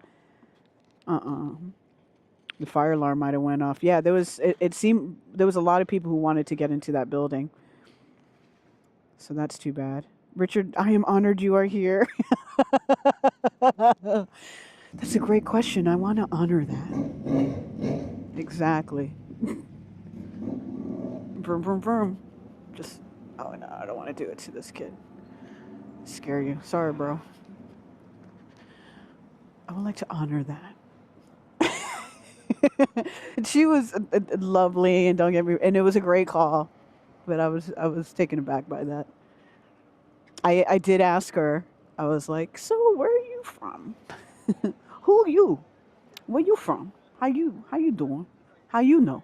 A: The fire alarm might have went off. Yeah, it seemed there was a lot of people who wanted to get into that building. So that's too bad. Richard, I am honored you are here. That's a great question. I want to honor that. Exactly. Vroom, vroom, vroom. Just, oh no, I don't want to do it to this kid. Scare you. Sorry, bro. I would like to honor that. She was lovely, and don't get me, and it was a great call, but I was taken aback by that. I did ask her. I was like, so where are you from? Who you? Where you from? How you doing? How you know?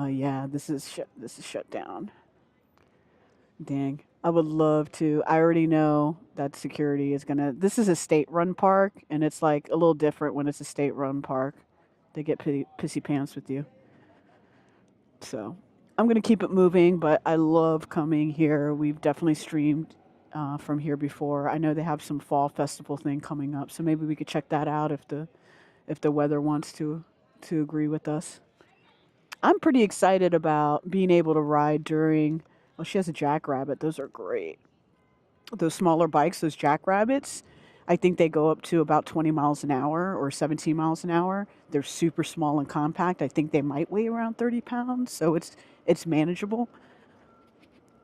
A: Yeah, this is shut down. Dang. I would love to. I already know that security is gonna. This is a state-run park, and it's like a little different when it's a state-run park. They get pissy pants with you. So I'm gonna keep it moving, but I love coming here. We've definitely streamed from here before. I know they have some fall festival thing coming up, so maybe we could check that out if the weather wants to agree with us. I'm pretty excited about being able to ride during. Well, she has a jackrabbit. Those are great. Those smaller bikes, those jackrabbits. I think they go up to about 20 miles an hour or 17 miles an hour. They're super small and compact. I think they might weigh around 30 pounds, so it's manageable.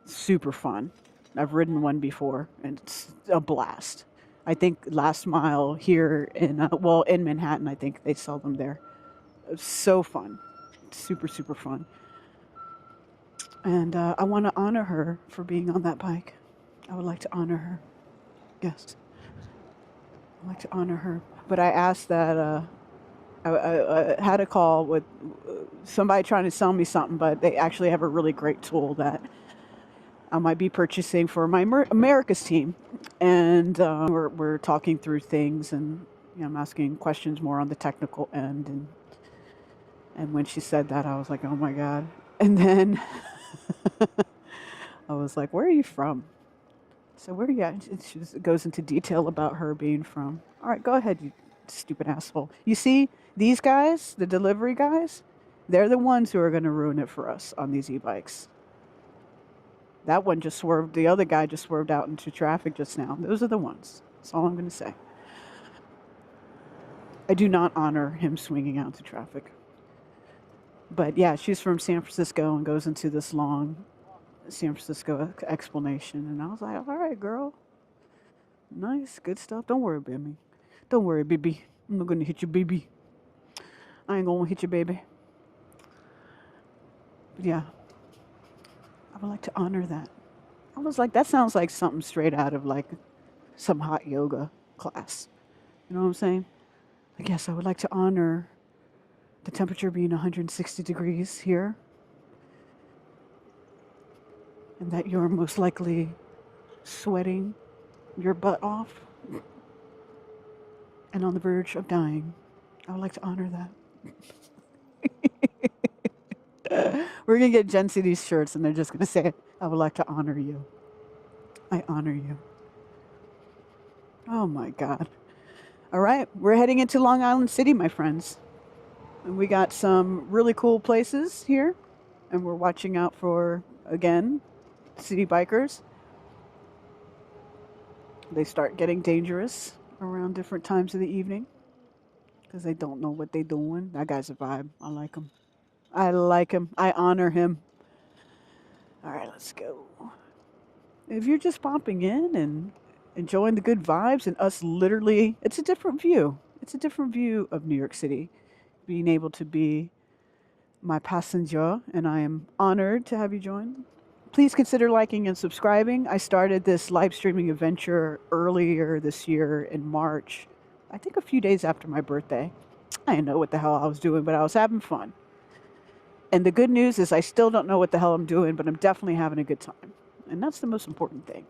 A: Super fun. I've ridden one before, and it's a blast. I think last mile here in Manhattan, I think they sell them there. It's so fun. Super, super fun. And I want to honor her for being on that bike. I would like to honor her. Yes. I'd like to honor her. But I asked that, I had a call with somebody trying to sell me something, but they actually have a really great tool that I might be purchasing for my America's team. And we're talking through things, and I'm asking questions more on the technical end. And when she said that, I was like, oh my God. And then I was like, where are you from? So where are you at? She goes into detail about her being from. All right, go ahead, you stupid asshole. You see, these guys, the delivery guys, they're the ones who are going to ruin it for us on these e-bikes. That one just swerved. The other guy just swerved out into traffic just now. Those are the ones. That's all I'm going to say. I do not honor him swinging out into traffic. But yeah, she's from San Francisco and goes into this long San Francisco explanation. And I was like, all right, girl. Nice, good stuff. Don't worry, baby. Don't worry, baby. I'm not going to hit you, baby. I ain't going to hit you, baby. But yeah, I would like to honor that. I was like, that sounds like something straight out of like some hot yoga class. You know what I'm saying? Like, yes, I would like to honor the temperature being 160 degrees here. And that you're most likely sweating your butt off and on the verge of dying. I would like to honor that. We're going to get Gen Z these shirts, and they're just going to say, I would like to honor you. I honor you. Oh my God. All right, we're heading into Long Island City, my friends. And we got some really cool places here. And we're watching out for, again, city bikers. They start getting dangerous around different times of the evening because they don't know what they're doing. That guy's a vibe. I like him. I like him. I honor him. All right, let's go. If you're just popping in and enjoying the good vibes and us literally, it's a different view. It's a different view of New York City. Being able to be my passenger, and I am honored to have you join. Please consider liking and subscribing. I started this live streaming adventure earlier this year in March, I think a few days after my birthday. I didn't know what the hell I was doing, but I was having fun. And the good news is I still don't know what the hell I'm doing, but I'm definitely having a good time. And that's the most important thing.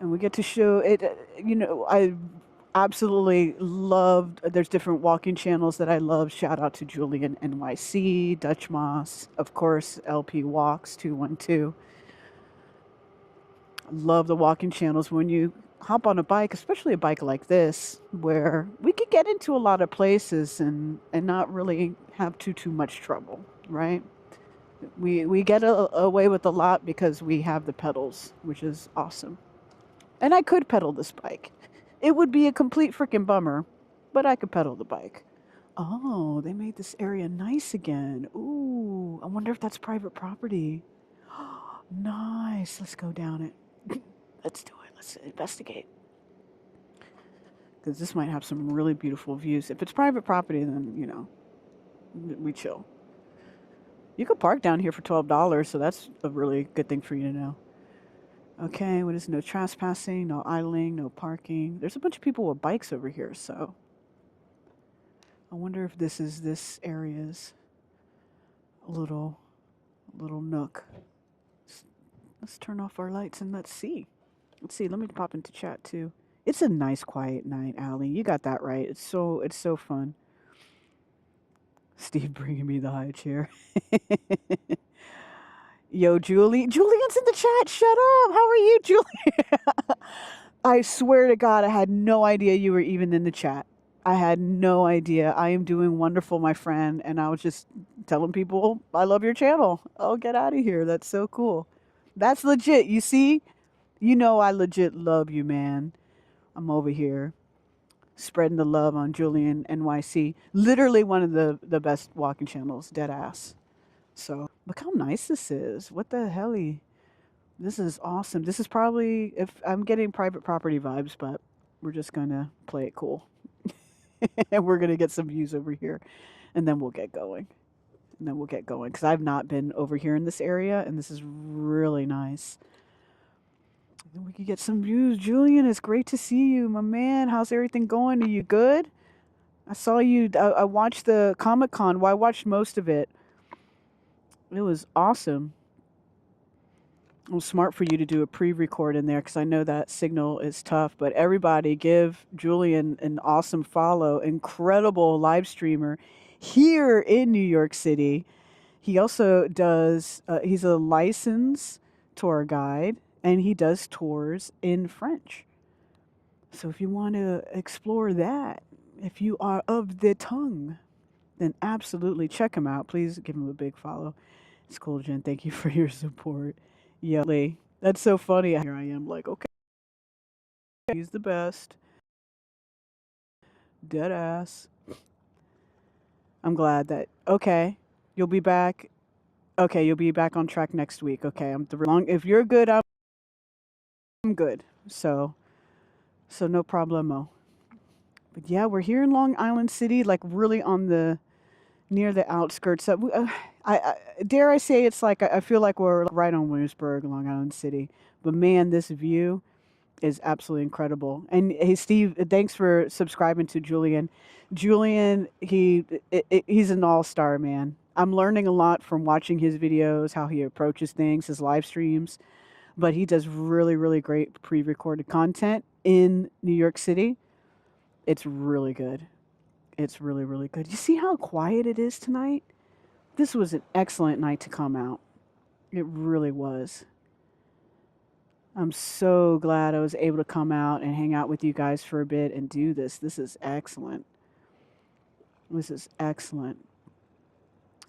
A: And we get to show it, I absolutely loved, there's different walking channels that I love. Shout out to Julian NYC, Dutch Moss, of course, LP Walks 212. Love the walking channels when you hop on a bike, especially a bike like this, where we could get into a lot of places and not really have too much trouble, right? We get away with a lot because we have the pedals, which is awesome. And I could pedal this bike. It would be a complete freaking bummer, but I could pedal the bike. Oh, they made this area nice again. Ooh, I wonder if that's private property. Nice. Let's go down it. Let's do it. Let's investigate. Because this might have some really beautiful views. If it's private property, then, we chill. You could park down here for $12, so that's a really good thing for you to know. Okay, what is no trespassing, no idling, no parking. There's a bunch of people with bikes over here, so I wonder if this area's little nook. Let's turn off our lights and let's see. Let's see, let me pop into chat too. It's a nice quiet night, Allie. You got that right. It's so fun. Steve bringing me the high chair. Yo, Julian's in the chat. Shut up. How are you, Julian? I swear to God, I had no idea you were even in the chat. I had no idea. I am doing wonderful, my friend. And I was just telling people, I love your channel. Oh, get out of here. That's so cool. That's legit. You see? I legit love you, man. I'm over here spreading the love on Julian NYC. Literally one of the best walking channels, dead ass. So look how nice this is. What the helly? This is awesome. This is probably, if I'm getting private property vibes, but we're just gonna play it cool. And we're gonna get some views over here, and then we'll get going. And then we'll get going because I've not been over here in this area, and this is really nice. And we can get some views. Julian, it's great to see you, my man. How's everything going? Are you good? I saw you. I watched the Comic-Con. Well, I watched most of it. It was awesome. It was smart for you to do a pre-record in there because I know that signal is tough. But everybody give Julian an awesome follow. Incredible live streamer here in New York City. He also does, he's a licensed tour guide and he does tours in French. So if you want to explore that, if you are of the tongue, then absolutely check him out. Please give him a big follow. It's cool, Jen. Thank you for your support. Yeah, Lee, that's so funny. Here I am like, okay, he's the best. Dead ass. I'm glad that, okay, you'll be back. Okay, you'll be back on track next week. Okay, if you're good, I'm good. So no problemo. But yeah, we're here in Long Island City, like really on the near the outskirts. I dare I say it's like I feel like we're right on Williamsburg, Long Island City. But man, this view is absolutely incredible. And hey, Steve, thanks for subscribing to Julian. Julian, he's an all-star, man. I'm learning a lot from watching his videos, how he approaches things, his live streams. But he does really, really great pre-recorded content in New York City. It's really good. It's really, really good. You see how quiet it is tonight? This was an excellent night to come out. It really was. I'm so glad I was able to come out and hang out with you guys for a bit and do this. This is excellent. This is excellent.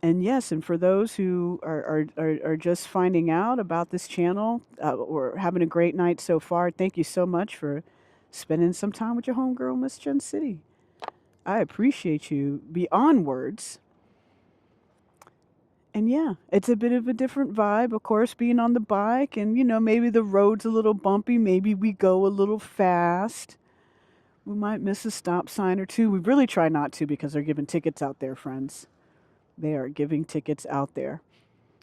A: And yes, and for those who are just finding out about this channel or having a great night so far, thank you so much for spending some time with your homegirl, Miss Jen City. I appreciate you beyond words. And yeah, it's a bit of a different vibe, of course, being on the bike. And, you know, maybe the road's a little bumpy. Maybe we go a little fast. We might miss a stop sign or two. We really try not to because they're giving tickets out there, friends. They are giving tickets out there.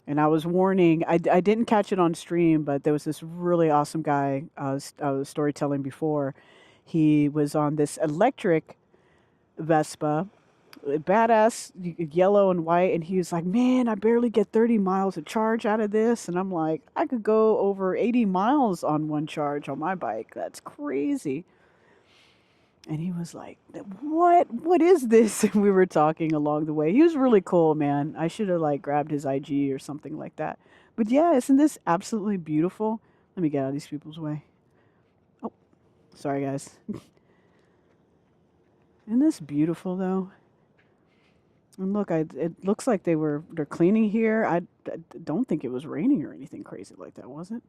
A: And I was warning, I didn't catch it on stream, but there was this really awesome guy I was storytelling before. He was on this electric Vespa, badass, yellow and white, and he was like, man, I barely get 30 miles of charge out of this. And I'm like, I could go over 80 miles on one charge on my bike. That's crazy. And he was like, what is this? And we were talking along the way. He was really cool, man. I should have like grabbed his IG or something like that. But yeah, isn't this absolutely beautiful? Let me get out of these people's way. Oh, sorry guys. Isn't this beautiful though? And look, it looks like they're cleaning here. I don't think it was raining or anything crazy like that, was it?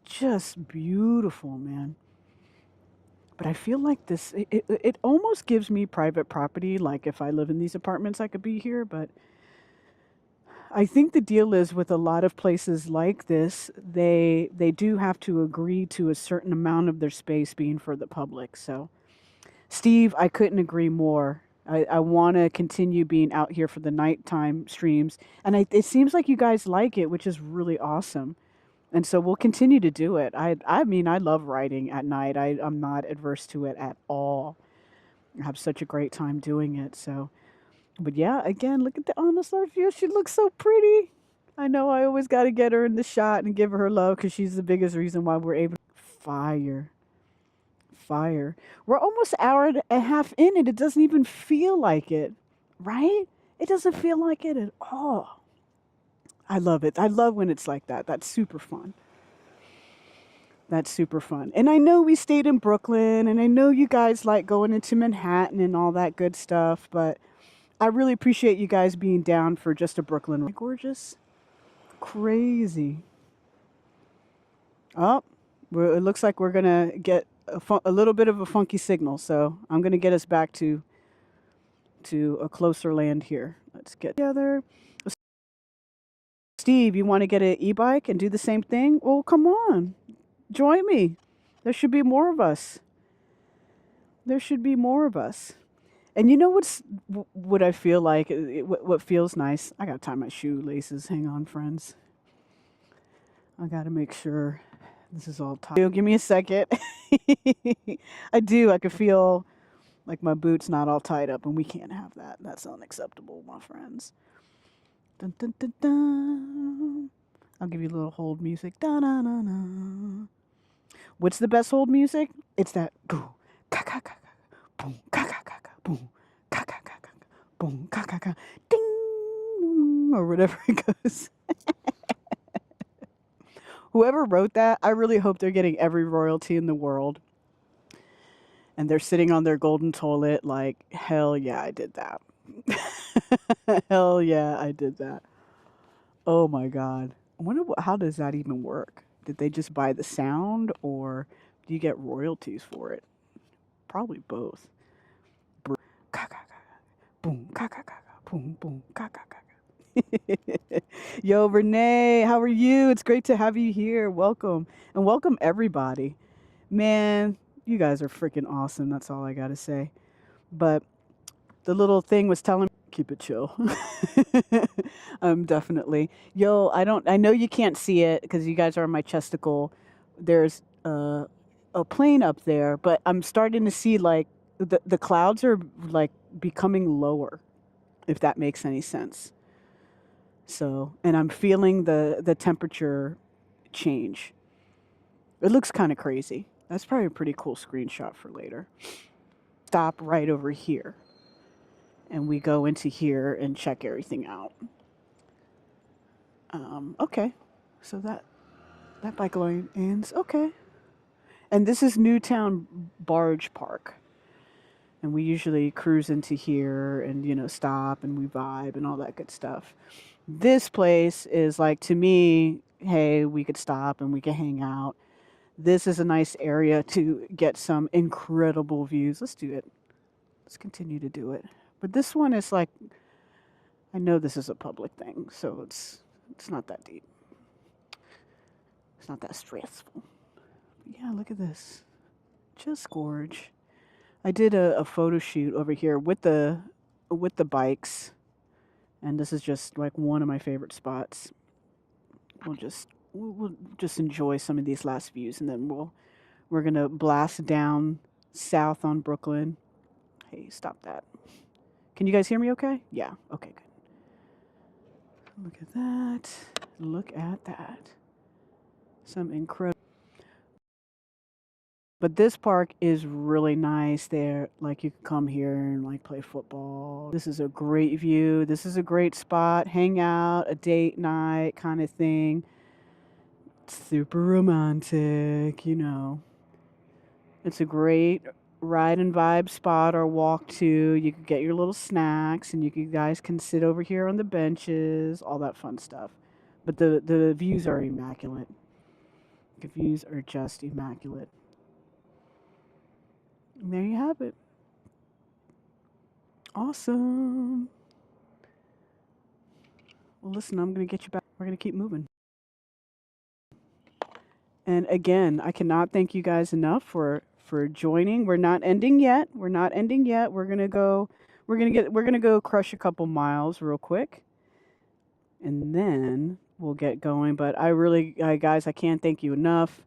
A: Just beautiful, man. But I feel like this, it almost gives me private property. Like if I live in these apartments, I could be here. But I think the deal is with a lot of places like this, they do have to agree to a certain amount of their space being for the public. So, Steve, I couldn't agree more. I want to continue being out here for the nighttime streams. And it seems like you guys like it, which is really awesome. And so we'll continue to do it. I mean, I love writing at night. I'm not adverse to it at all. I have such a great time doing it. So, but yeah, again, look at the honest art view. She looks so pretty. I know I always got to get her in the shot and give her love because she's the biggest reason why we're able to fire. We're almost an hour and a half in and it doesn't even feel like it, right? It doesn't feel like it at all. I love it. I love when it's like that. That's super fun. That's super fun. And I know we stayed in Brooklyn and I know you guys like going into Manhattan and all that good stuff, but I really appreciate you guys being down for just a Brooklyn. Gorgeous. Crazy. Oh, It looks like we're gonna get a little bit of a funky signal, so I'm gonna get us back to a closer land here. Let's get together. Steve, you want to get an e-bike and do the same thing? Well, come on, join me. There should be more of us. There should be more of us. And you know what I feel like? What feels nice? I gotta tie my shoelaces. Hang on, friends. I gotta make sure this is all tied. Give me a second. I do. I could feel like my boot's not all tied up, and we can't have that. That's unacceptable, my friends. Dun, dun, dun, dun. I'll give you a little hold music. Da, da, da, da. What's the best hold music? It's that boom, ka ka ka ka, boom, ka ka ka ka, boom, ka ka ka ka, boom, ka ka ka, ding, or whatever it goes. Whoever wrote that, I really hope they're getting every royalty in the world. And they're sitting on their golden toilet like, hell yeah, I did that. Hell yeah, I did that. Oh my God. I wonder how does that even work? Did they just buy the sound or do you get royalties for it? Probably both. Boom, ka ka ka, boom, ka ka ka, boom, boom, ka ka ka. Yo, Renee, how are you? It's great to have you here. Welcome. And welcome everybody. Man, you guys are freaking awesome. That's all I got to say. But the little thing was telling me, keep it chill. Definitely. Yo, I know you can't see it because you guys are on my chesticle. There's a plane up there, but I'm starting to see like the clouds are like becoming lower, if that makes any sense. So, and I'm feeling the temperature change. It looks kind of crazy. That's probably a pretty cool screenshot for later. Stop right over here. And we go into here and check everything out. Okay. So that bike lane ends. Okay. And this is Newtown Barge Park. And we usually cruise into here and, stop and we vibe and all that good stuff. This place is like, to me, hey, we could stop and we could hang out. This is a nice area to get some incredible views. Let's do it. Let's continue to do it. But this one is like, I know this is a public thing, so it's not that deep. It's not that stressful. But yeah, look at this. Just gorge. I did a photo shoot over here with the bikes. And this is just like one of my favorite spots. We'll just enjoy some of these last views and then we're gonna blast down south on Brooklyn. Hey, stop that. Can you guys hear me okay? Yeah, okay, good. Look at that. Look at that. Some incredible. But this park is really nice there. Like you can come here and like play football. This is a great view. This is a great spot. Hang out, a date night kind of thing. Super romantic, It's a great ride and vibe spot or walk to. You could get your little snacks and you guys can sit over here on the benches, all that fun stuff. But the views are immaculate. The views are just immaculate. And there you have it. Awesome. Well, listen, I'm going to get you back. We're going to keep moving. And again, I cannot thank you guys enough for joining. We're not ending yet. We're going to go crush a couple miles real quick. And then we'll get going. But guys, I can't thank you enough.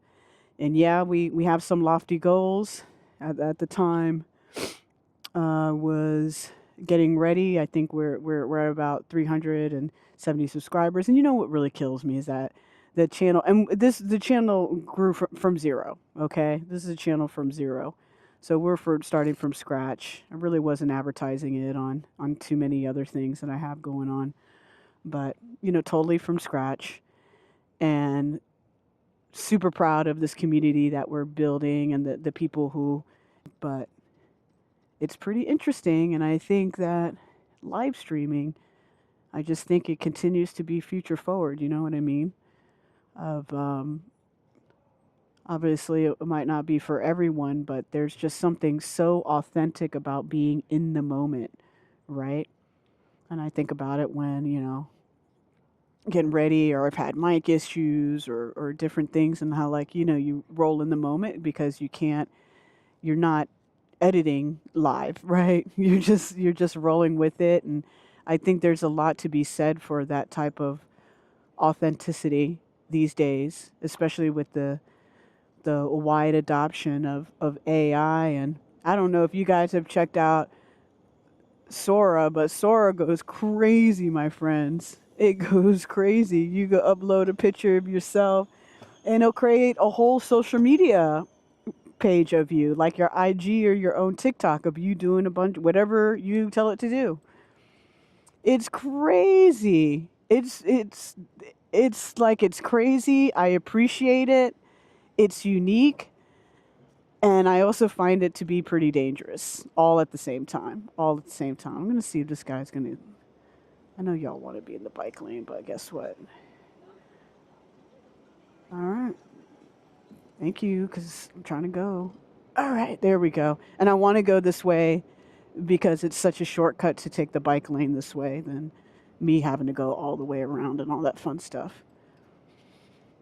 A: And yeah, we have some lofty goals. At the time, was getting ready. I think we're at about 370 subscribers. And you know what really kills me is that the channel, and the channel grew from zero. Okay, this is a channel from zero, so we're starting from scratch. I really wasn't advertising it on too many other things that I have going on, but totally from scratch, and super proud of this community that we're building and the people who. But it's pretty interesting, and I think that live streaming, I just think it continues to be future forward. You know what I mean? Of Obviously, it might not be for everyone, but there's just something so authentic about being in the moment, right? And I think about it when, getting ready, or I've had mic issues, or different things, and how, like, you roll in the moment because you're not editing live, right? You're just rolling with it. And I think there's a lot to be said for that type of authenticity these days, especially with the wide adoption of AI. And I don't know if you guys have checked out Sora, but Sora goes crazy, my friends. It goes crazy. You go upload a picture of yourself and it'll create a whole social media page of you, like your IG or your own TikTok of you doing a bunch, whatever you tell it to do. It's crazy. It's like, it's crazy. I appreciate it. It's unique. And I also find it to be pretty dangerous, all at the same time. All at the same time. I'm going to see if this guy's going to. I know y'all want to be in the bike lane, but guess what? All right. Thank you, because I'm trying to go. All right, there we go. And I want to go this way because it's such a shortcut to take the bike lane this way than me having to go all the way around and all that fun stuff.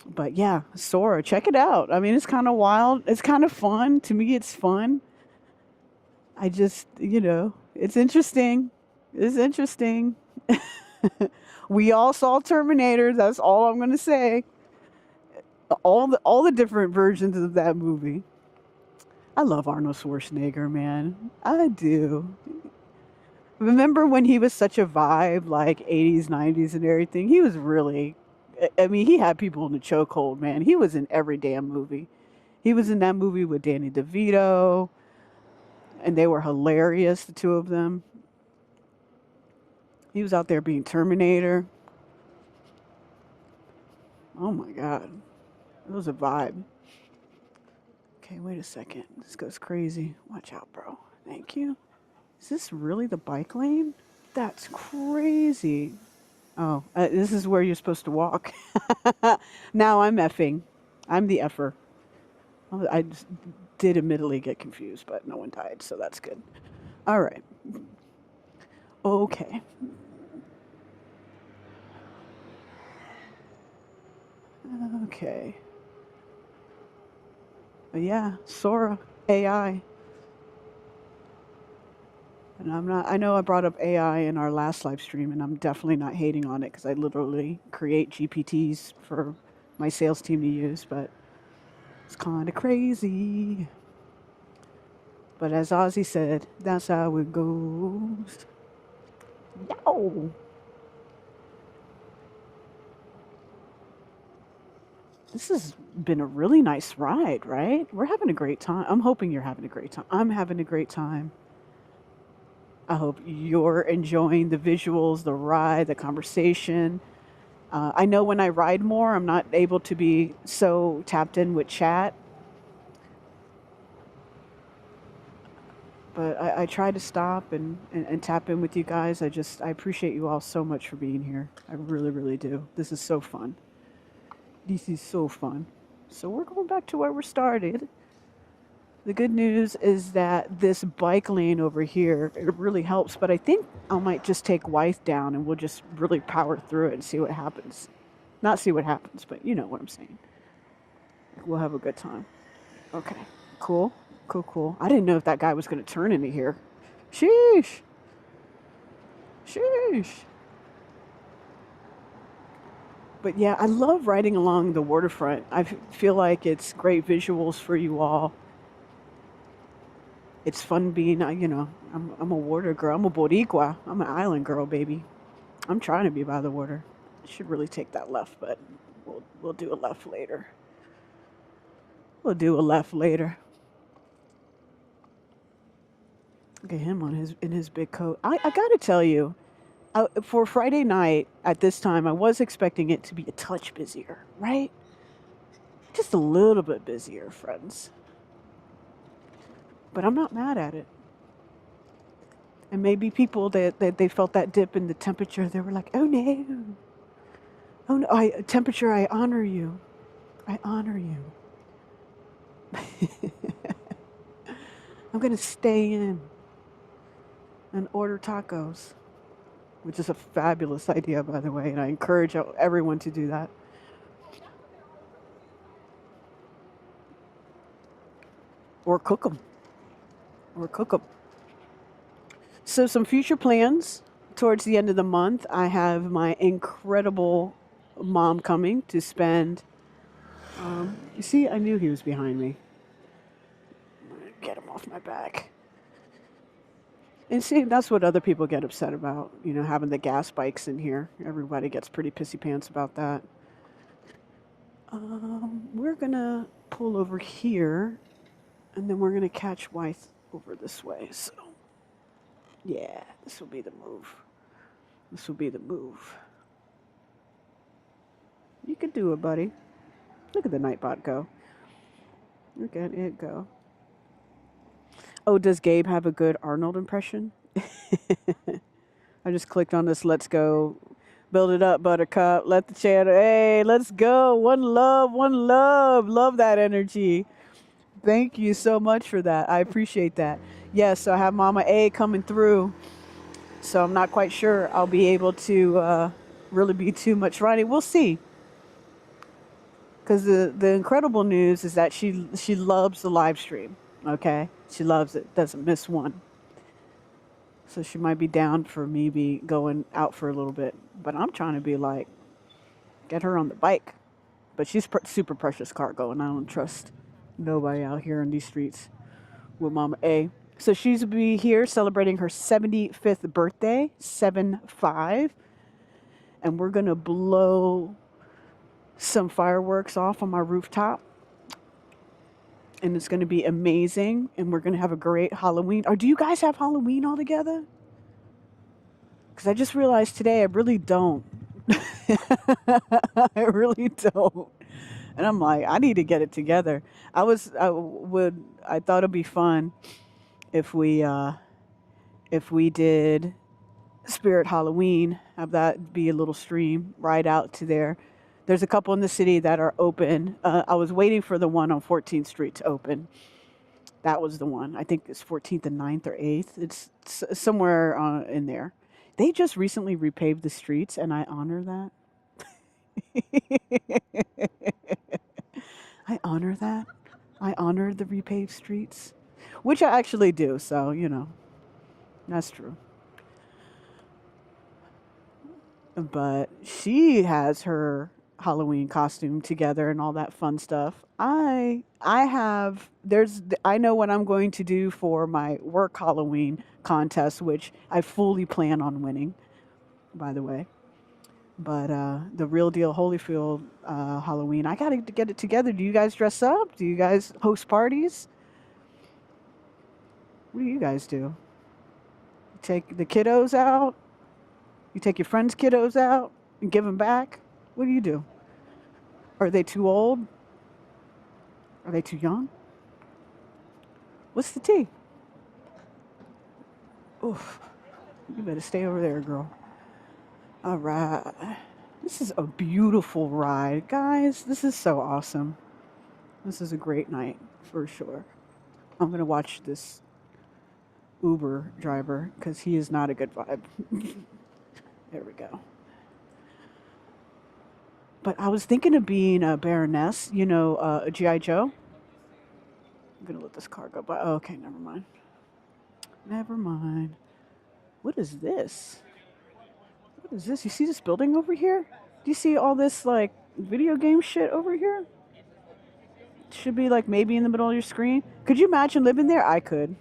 A: But yeah, Sora, check it out. I mean, it's kind of wild. It's kind of fun. To me, it's fun. I just, it's interesting. It's interesting. We all saw Terminator. That's all I'm going to say. All the different versions of that movie. I love Arnold Schwarzenegger, man. I do. Remember when he was such a vibe, like 80s, 90s, and everything? He was really, I mean, he had people in the chokehold, man. He was in every damn movie. He was in that movie with Danny DeVito, and they were hilarious, the two of them. He was out there being Terminator. Oh my God. It was a vibe. Okay, wait a second. This goes crazy. Watch out, bro. Thank you. Is this really the bike lane? That's crazy. Oh, this is where you're supposed to walk. Now I'm effing. I'm the effer. I just did admittedly get confused, but no one died, so that's good. All right. Okay. Okay. But yeah, Sora, AI. And I know I brought up AI in our last live stream, and I'm definitely not hating on it because I literally create GPTs for my sales team to use, but it's kind of crazy. But as Ozzy said, that's how it goes. Yo! This has been a really nice ride, right? We're having a great time. I'm hoping you're having a great time. I'm having a great time. I hope you're enjoying the visuals, the ride, the conversation. I know when I ride more, I'm not able to be so tapped in with chat, but I try to stop and tap in with you guys. I appreciate you all so much for being here. I really, really do. This is so fun. This is so fun. So we're going back to where we started. The good news is that this bike lane over here, it really helps, but I think I might just take Wythe down and we'll just really power through it and see what happens. Not see what happens, but you know what I'm saying. We'll have a good time. Okay, cool, cool, cool. I didn't know if that guy was going to turn into here. Sheesh. Sheesh. But yeah, I love riding along the waterfront. I feel like it's great visuals for you all. It's fun being, I'm a water girl. I'm a Boricua. I'm an island girl, baby. I'm trying to be by the water. I should really take that left, but we'll do a left later. We'll do a left later. Look at him in his big coat. I gotta tell you, for Friday night at this time, I was expecting it to be a touch busier, right? Just a little bit busier, friends. But I'm not mad at it. And maybe people that they felt that dip in the temperature, they were like, oh no. Oh no, temperature, I honor you. I honor you. I'm going to stay in and order tacos, which is a fabulous idea, by the way, and I encourage everyone to do that. Or cook them. Or cook them. So some future plans towards the end of the month. I have my incredible mom coming to spend. You see, I knew he was behind me. I'm gonna get him off my back. And see, that's what other people get upset about. You know, having the gas bikes in here. Everybody gets pretty pissy pants about that. We're gonna pull over here, and then we're gonna catch Wythe over this way. So, yeah, this will be the move. This will be the move. You can do it, buddy. Look at the Nightbot go. Look at it go. Oh, does Gabe have a good Arnold impression? I just clicked on this. Let's go. Build it up, Buttercup. Let the channel. Hey, let's go. One love, one love. Love that energy. Thank you so much for that. I appreciate that. Yes, so I have Mama A coming through. So I'm not quite sure I'll be able to really be too much riding. We'll see. Because the incredible news is that she loves the live stream. Okay? She loves it. Doesn't miss one. So she might be down for me be going out for a little bit. But I'm trying to be like, get her on the bike. But she's super precious cargo, and I don't trust nobody out here in these streets with Mama A. So she's be here celebrating her 75th birthday, 7-5. And we're going to blow some fireworks off on my rooftop. And it's going to be amazing. And we're going to have a great Halloween. Or do you guys have Halloween all together? Because I just realized today I really don't. I really don't. And I'm like, I need to get it together. I thought it'd be fun if we did Spirit Halloween, have that be a little stream right out to there. There's a couple in the city that are open. I was waiting for the one on 14th Street to open. That was the one. I think it's 14th and 9th or 8th. It's somewhere in there. They just recently repaved the streets, and I honor that. I honor that. I honor the repaved streets, which I actually do. So, you know, that's true. But she has her Halloween costume together and all that fun stuff. I know what I'm going to do for my work Halloween contest, which I fully plan on winning, by the way. But the Real Deal Holyfield Halloween, I got to get it together. Do you guys dress up? Do you guys host parties? What do you guys do? You take the kiddos out? You take your friends' kiddos out and give them back? What do you do? Are they too old? Are they too young? What's the tea? Oof. You better stay over there, girl. All right. This is a beautiful ride. Guys, this is so awesome. This is a great night, for sure. I'm going to watch this Uber driver because he is not a good vibe. There we go. But I was thinking of being a Baroness, you know, a G.I. Joe. I'm going to let this car go by. Oh, okay, never mind. Never mind. What is this? What is this? You see this building over here? Do you see all this, like, video game shit over here? It should be, like, maybe in the middle of your screen. Could you imagine living there? I could.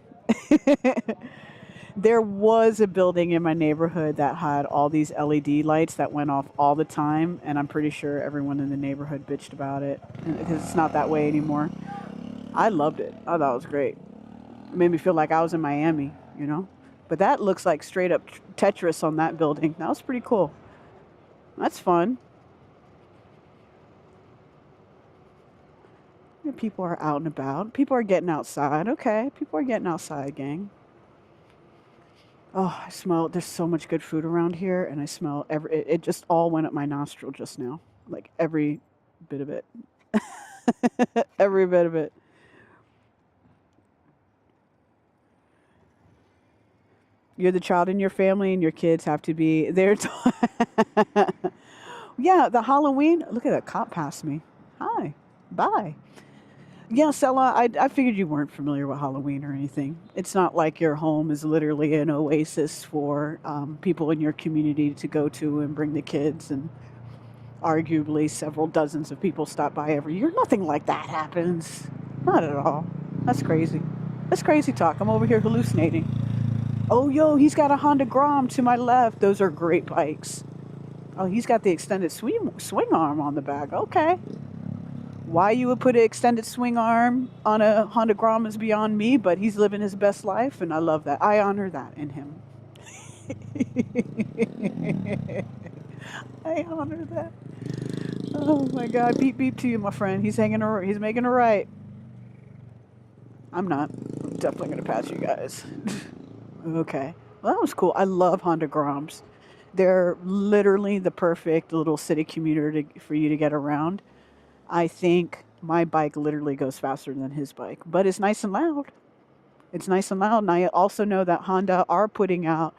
A: There was a building in my neighborhood that had all these LED lights that went off all the time, and I'm pretty sure everyone in the neighborhood bitched about it because it's not that way anymore. I loved it. I thought it was great. It made me feel like I was in Miami, you know? But that looks like straight up Tetris on that building. That was pretty cool. That's fun. People are out and about. People are getting outside. Okay, people are getting outside, gang. Oh, I smell, there's so much good food around here, and I smell it just all went up my nostril just now. Like every bit of it. Every bit of it. You're the child in your family, and your kids have to be there. Yeah, the Halloween. Look at that cop passed me. Hi, bye. Yeah, Stella, I figured you weren't familiar with Halloween or anything. It's not like your home is literally an oasis for people in your community to go to and bring the kids, and arguably several dozens of people stop by every year. Nothing like that happens. Not at all. That's crazy. That's crazy talk. I'm over here hallucinating. Oh, yo, he's got a Honda Grom to my left. Those are great bikes. Oh, he's got the extended swing arm on the back. Okay. Why you would put an extended swing arm on a Honda Grom is beyond me, but he's living his best life, and I love that. I honor that in him. I honor that. Oh my God! Beep beep to you, my friend. He's making a right. I'm not. I'm definitely gonna pass you guys. Okay. Well, that was cool. I love Honda Groms. They're literally the perfect little city commuter for you to get around. I think my bike literally goes faster than his bike, but it's nice and loud. It's nice and loud. And I also know that Honda are putting out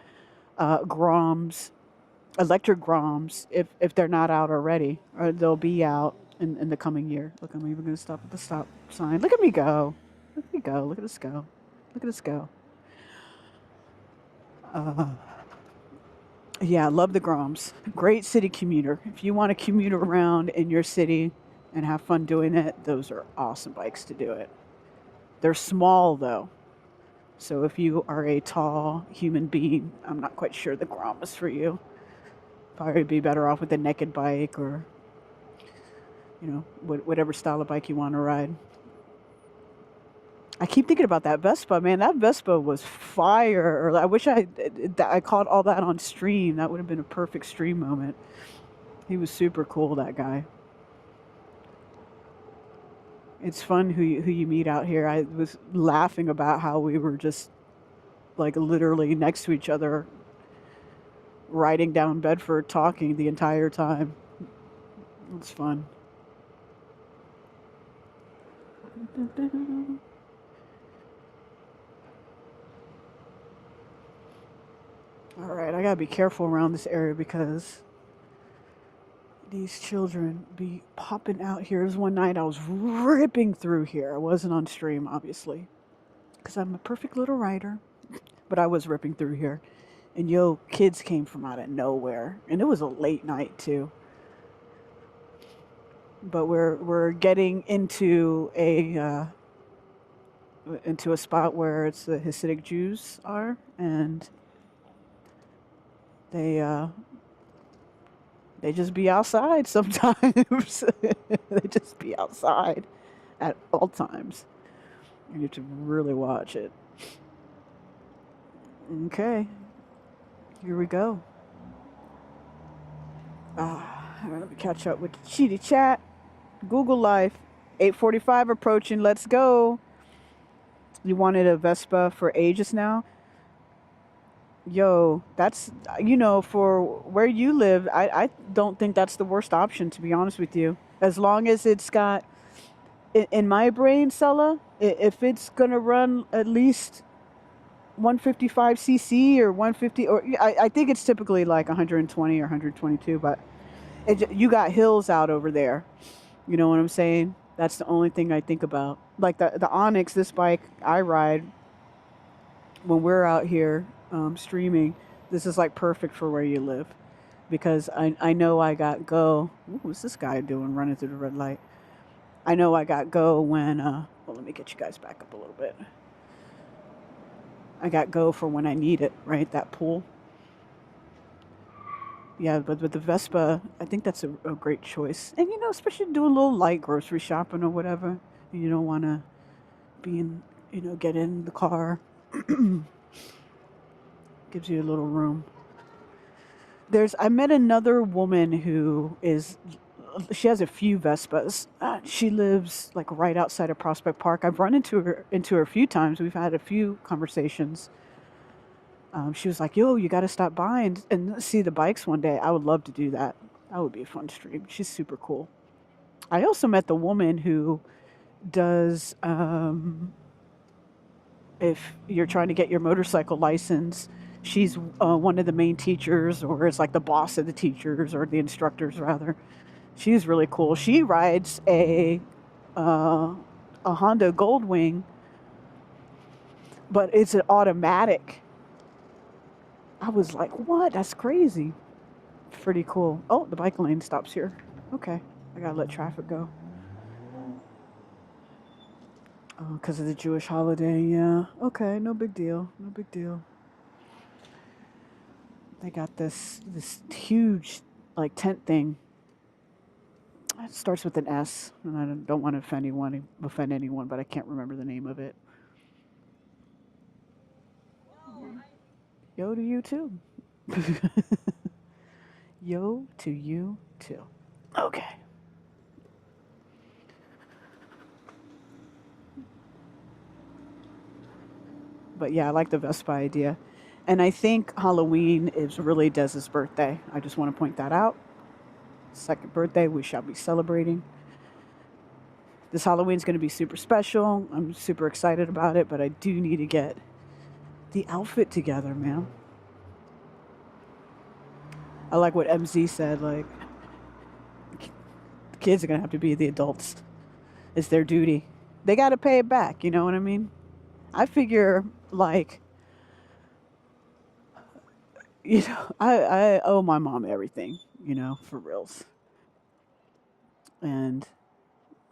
A: Groms, electric Groms, if they're not out already, or they'll be out in the coming year. Look, I'm even going to stop at the stop sign. Look at me go. Look at me go. Look at us go. Look at us go. Yeah, love the Groms. Great city commuter. If you want to commute around in your city and have fun doing it, those are awesome bikes to do it. They're small though. So if you are a tall human being, I'm not quite sure the Grom is for you. Probably be better off with a naked bike, or whatever style of bike you want to ride. I keep thinking about that Vespa, man. That Vespa was fire. I wish I caught all that on stream. That would have been a perfect stream moment. He was super cool, that guy. It's fun who you meet out here. I was laughing about how we were just like literally next to each other, riding down Bedford, talking the entire time. It's fun. All right, I gotta be careful around this area because these children be popping out here. There's one night I was ripping through here. I wasn't on stream, obviously, because I'm a perfect little rider, but I was ripping through here. And yo, kids came from out of nowhere. And it was a late night too. But we're getting into a spot where it's the Hasidic Jews are, and they just be outside sometimes. They just be outside at all times. You have to really watch it. Okay, here we go. Let me catch up with the Cheetah Chat. Google Life, 8:45 approaching. Let's go. You wanted a Vespa for ages now? Yo, that's, for where you live, I don't think that's the worst option, to be honest with you. As long as it's got, in my brain, Sella, if it's going to run at least 155cc or 150, or I think it's typically like 120 or 122, but you got hills out over there. You know what I'm saying? That's the only thing I think about. Like the Onyx, this bike I ride when we're out here streaming, this is like perfect for where you live, because I know I got go. What's this guy doing running through the red light? I know I got go when, well, let me get you guys back up a little bit. I got go for when I need it, right? That pull. Yeah, but with the Vespa, I think that's a great choice. And, especially doing a little light grocery shopping or whatever. You don't want to be in, get in the car. Gives you a little room. I met another woman who she has a few Vespas. She lives like right outside of Prospect Park. I've run into her a few times. We've had a few conversations. She was like, yo, you got to stop by and see the bikes one day. I would love to do that. That would be a fun stream. She's super cool. I also met the woman who does, if you're trying to get your motorcycle license, She's one of the main teachers, or is like the boss of the teachers, or the instructors rather. She's really cool. She rides uh, a Honda Goldwing, but it's an automatic. I was like, what? That's crazy. Pretty cool. Oh, the bike lane stops here. Okay, I gotta let traffic go. Oh, because of the Jewish holiday, yeah. Okay, no big deal. No big deal. They got this huge like tent thing. It starts with an S, and I don't want to offend anyone, but I can't remember the name of it. Yo to you too. Yo to you too. Okay. But yeah, I like the Vespa idea. And I think Halloween is really Dez's birthday. I just want to point that out. Second birthday, we shall be celebrating. This Halloween's going to be super special. I'm super excited about it, but I do need to get the outfit together, man. I like what MZ said, like, kids are going to have to be the adults. It's their duty. They got to pay it back, you know what I mean? I figure, like, you know, I owe my mom everything, you know, for reals. And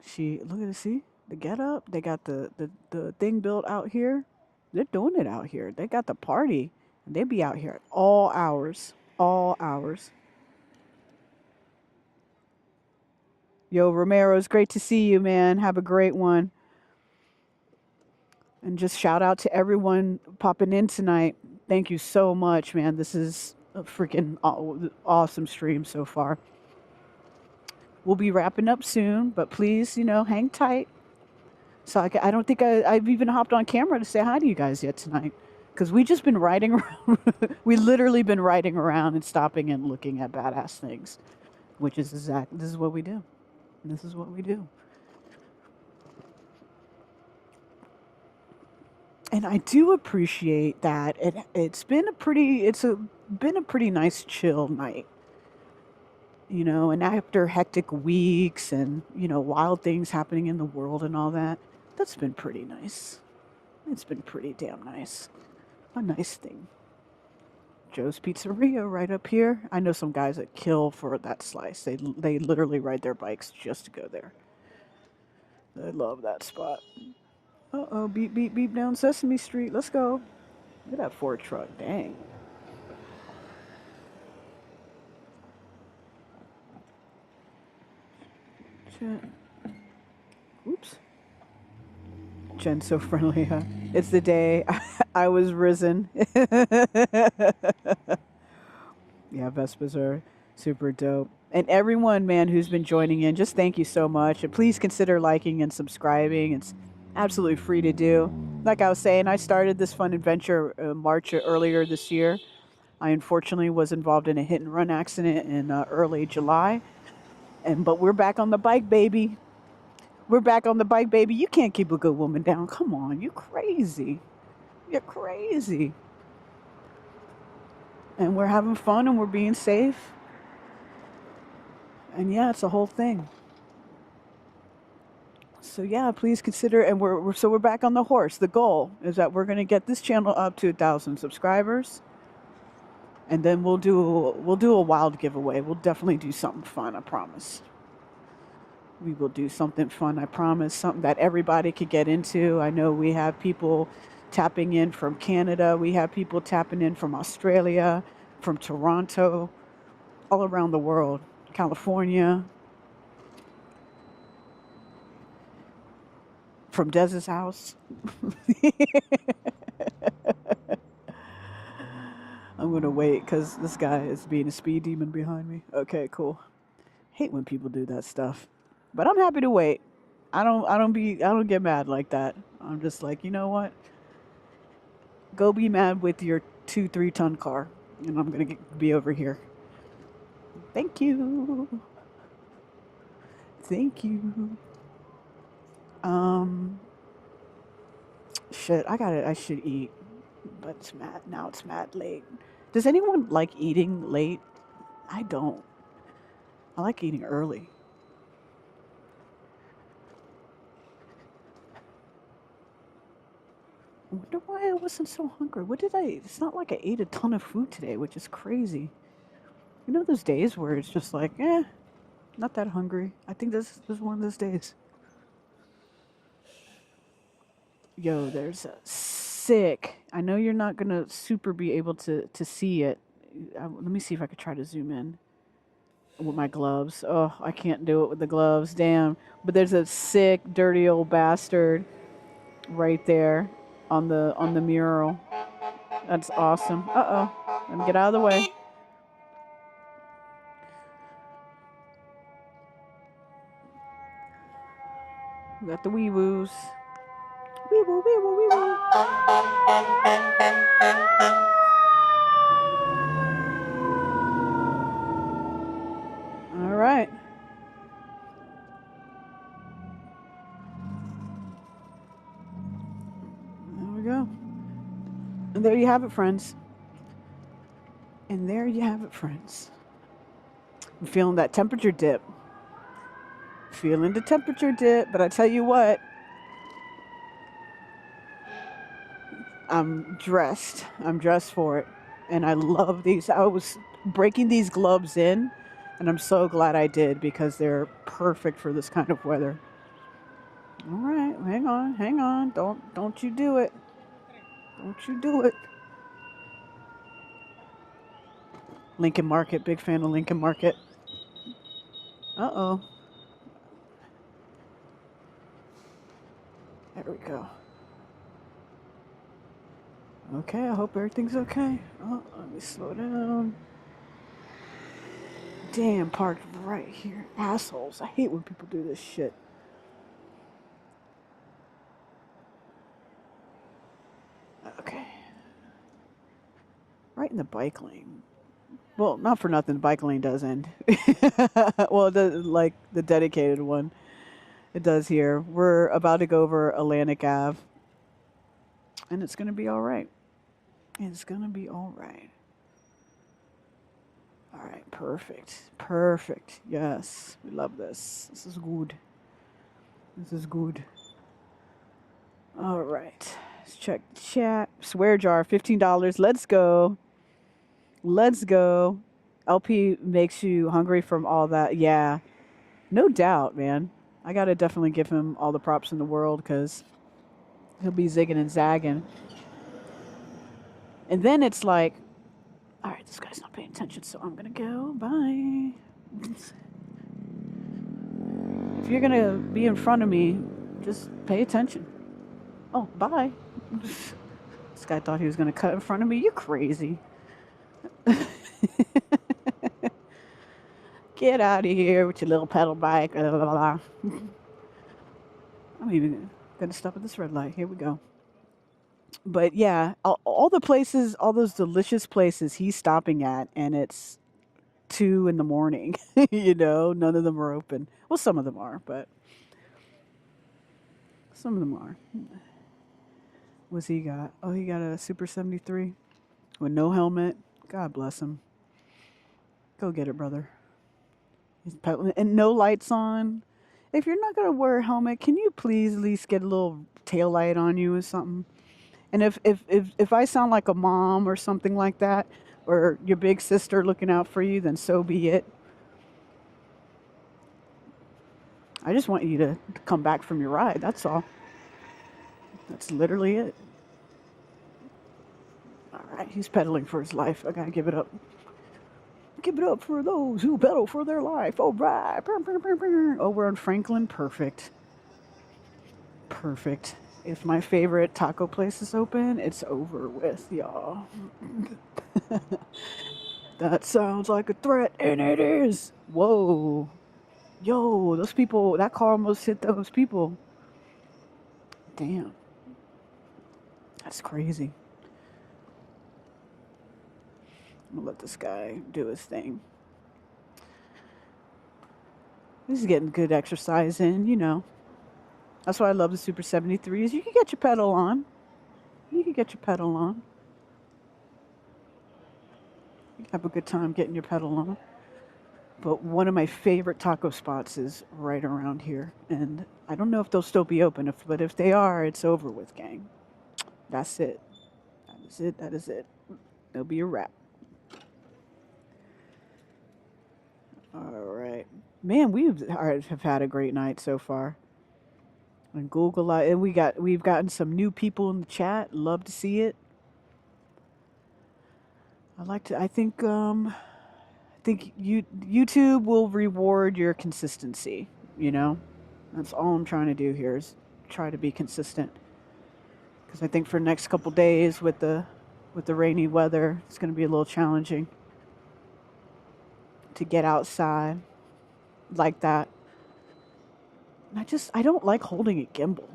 A: she, look at it, see? The get up, they got the thing built out here. They're doing it out here. They got the party, and they be out here at all hours. All hours. Yo, Romero, it's great to see you, man. Have a great one. And just shout out to everyone popping in tonight. Thank you so much, man. This is a freaking awesome stream so far. We'll be wrapping up soon, but please, you know, hang tight. So I don't think I've even hopped on camera to say hi to you guys yet tonight. Because we just been riding around. We literally been riding around and stopping and looking at badass things. Which is this is what we do. This is what we do. And I do appreciate that it's been a pretty nice chill night. You know, and after hectic weeks and, you know, wild things happening in the world and all that, that's been pretty nice. It's been pretty damn nice. A nice thing. Joe's Pizzeria right up here. I know some guys that kill for that slice. They literally ride their bikes just to go there. I love that spot. Uh-oh, beep, beep, beep down Sesame Street. Let's go. Look at that Ford truck. Dang. Oops. Jen's so friendly, huh? It's the day I was risen. Yeah, Vespas are super dope. And everyone, man, who's been joining in, just thank you so much. And please consider liking and subscribing. It's absolutely free to do. Like I was saying, I started this fun adventure March earlier this year. I unfortunately was involved in a hit and run accident in early July. But we're back on the bike, baby. We're back on the bike, baby. You can't keep a good woman down. Come on, you crazy. You're crazy. And we're having fun and we're being safe. And yeah, it's a whole thing. So yeah, please consider. And we're back on the horse. The goal is that we're going to get this channel up to 1,000 subscribers, and then we'll do a wild giveaway. We'll definitely do something fun. I promise. We will do something fun. I promise. Something that everybody could get into. I know we have people tapping in from Canada. We have people tapping in from Australia, from Toronto, all around the world. California. From Dez's house. I'm gonna wait because this guy is being a speed demon behind me. Okay, cool. Hate when people do that stuff, but I'm happy to wait. I don't get mad like that. I'm just like, you know what? Go be mad with your 2-3 ton car, and I'm gonna be over here. Thank you. Thank you. Shit, I should eat. But it's mad now. It's mad late. Does anyone like eating late? I don't. I like eating early. I wonder why I wasn't so hungry. What did I? It's not like I ate a ton of food today, which is crazy. You know those days where it's just like, not that hungry. I think this is one of those days. Yo, there's a sick. I know you're not gonna super be able to see it. Let me see if I could try to zoom in with my gloves. Oh, I can't do it with the gloves. Damn. But there's a sick, dirty old bastard right there on the mural. That's awesome. Uh-oh. Let me get out of the way. We got the wee woos. Wee woo, wee woo, wee woo. All right. There we go. And there you have it, friends. And there you have it, friends. I'm feeling that temperature dip. Feeling the temperature dip, but I tell you what, I'm dressed. I'm dressed for it. And I love these. I was breaking these gloves in, and I'm so glad I did because they're perfect for this kind of weather. All right, hang on. Don't you do it. Don't you do it. Lincoln Market, big fan of Lincoln Market. Uh-oh. There we go. Okay, I hope everything's okay. Oh, let me slow down. Damn, parked right here. Assholes. I hate when people do this shit. Okay. Right in the bike lane. Well, not for nothing, the bike lane does end. Well, like the dedicated one. It does here. We're about to go over Atlantic Ave. And it's going to be all right. It's going to be all right. All right, perfect. Perfect. Yes, we love this. This is good. This is good. All right. Let's check the chat. Swear jar, $15. Let's go. Let's go. LP makes you hungry from all that. Yeah, no doubt, man. I got to definitely give him all the props in the world because he'll be zigging and zagging. And then it's like, all right, this guy's not paying attention, so I'm going to go. Bye. If you're going to be in front of me, just pay attention. Oh, bye. This guy thought he was going to cut in front of me. You're crazy. Get out of here with your little pedal bike. Blah, blah, blah. I'm even going to stop at this red light. Here we go. But yeah, all the places, all those delicious places he's stopping at, and it's 2 in the morning. You know, none of them are open. Well, some of them are, but some of them are. What's he got? Oh, he got a Super 73 with no helmet. God bless him. Go get it, brother. He's pedaling, and no lights on. If you're not gonna wear a helmet, can you please at least get a little tail light on you or something? And if I sound like a mom or something like that, or your big sister looking out for you, then so be it. I just want you to come back from your ride. That's all. That's literally it. All right, he's pedaling for his life. I gotta give it up. Give it up for those who pedal for their life. All right. Oh, we're on Franklin. Perfect. Perfect. If my favorite taco place is open, it's over with, y'all. That sounds like a threat, and it is. Whoa. Yo, those people, that car almost hit those people. Damn. That's crazy. I'm gonna let this guy do his thing. He's getting good exercise in, you know. That's why I love the Super 73s. You can get your pedal on. You can get your pedal on. have a good time getting your pedal on. But one of my favorite taco spots is right around here. And I don't know if they'll still be open, but if they are, it's over with, gang. That's it. That is it. That is it. It'll be a wrap. All right. Man, have had a great night so far. And Google, and we've gotten some new people in the chat. Love to see it. I think YouTube will reward your consistency, you know? That's all I'm trying to do here is try to be consistent. Because I think for the next couple days with the rainy weather, it's going to be a little challenging to get outside like that. And I don't like holding a gimbal.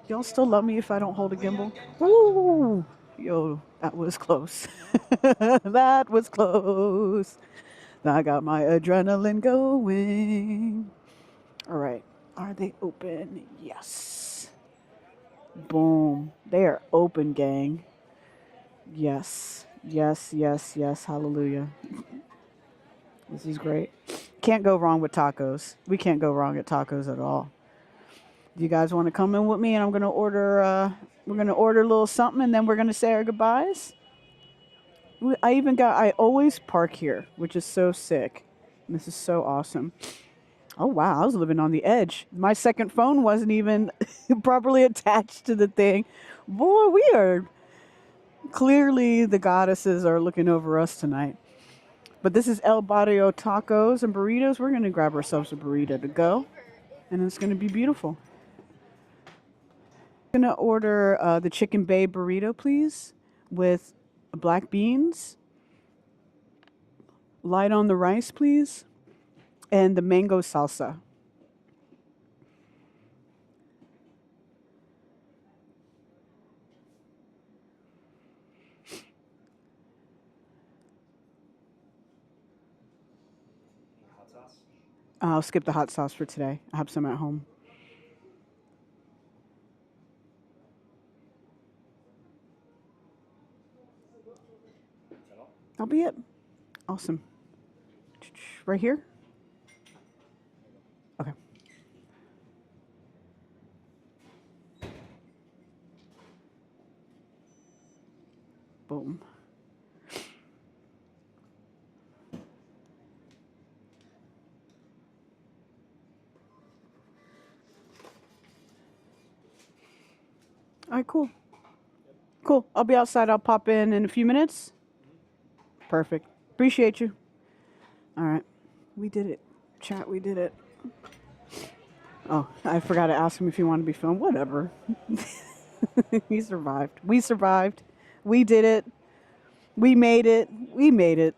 A: Y'all still love me if I don't hold a gimbal? Ooh, yo, that was close. That was close. I got my adrenaline going. All right. Are they open? Yes. Boom. They are open, gang. Yes. Yes, yes, yes. Hallelujah. This is great. Can't go wrong with tacos. We can't go wrong at tacos at all. Do you guys want to come in with me? And I'm going to order, we're going to order a little something and then we're going to say our goodbyes. I always park here, which is so sick. This is so awesome. Oh, wow. I was living on the edge. My second phone wasn't even properly attached to the thing. Boy, we are clearly the goddesses are looking over us tonight. But this is El Barrio Tacos and Burritos. We're going to grab ourselves a burrito to go. And it's going to be beautiful. I'm going to order the Chicken Bay burrito, please, with black beans. Light on the rice, please. And the mango salsa.
B: Hot sauce?
A: I'll skip the hot sauce for today. I have some at home. That'll be it. Awesome. Right here? Okay. Boom. All right, cool. Cool. I'll be outside. I'll pop in a few minutes. Perfect. Appreciate you. All right. We did it. Chat, we did it. Oh, I forgot to ask him if he wanted to be filmed. Whatever. He survived. We survived. We did it. We made it. We made it.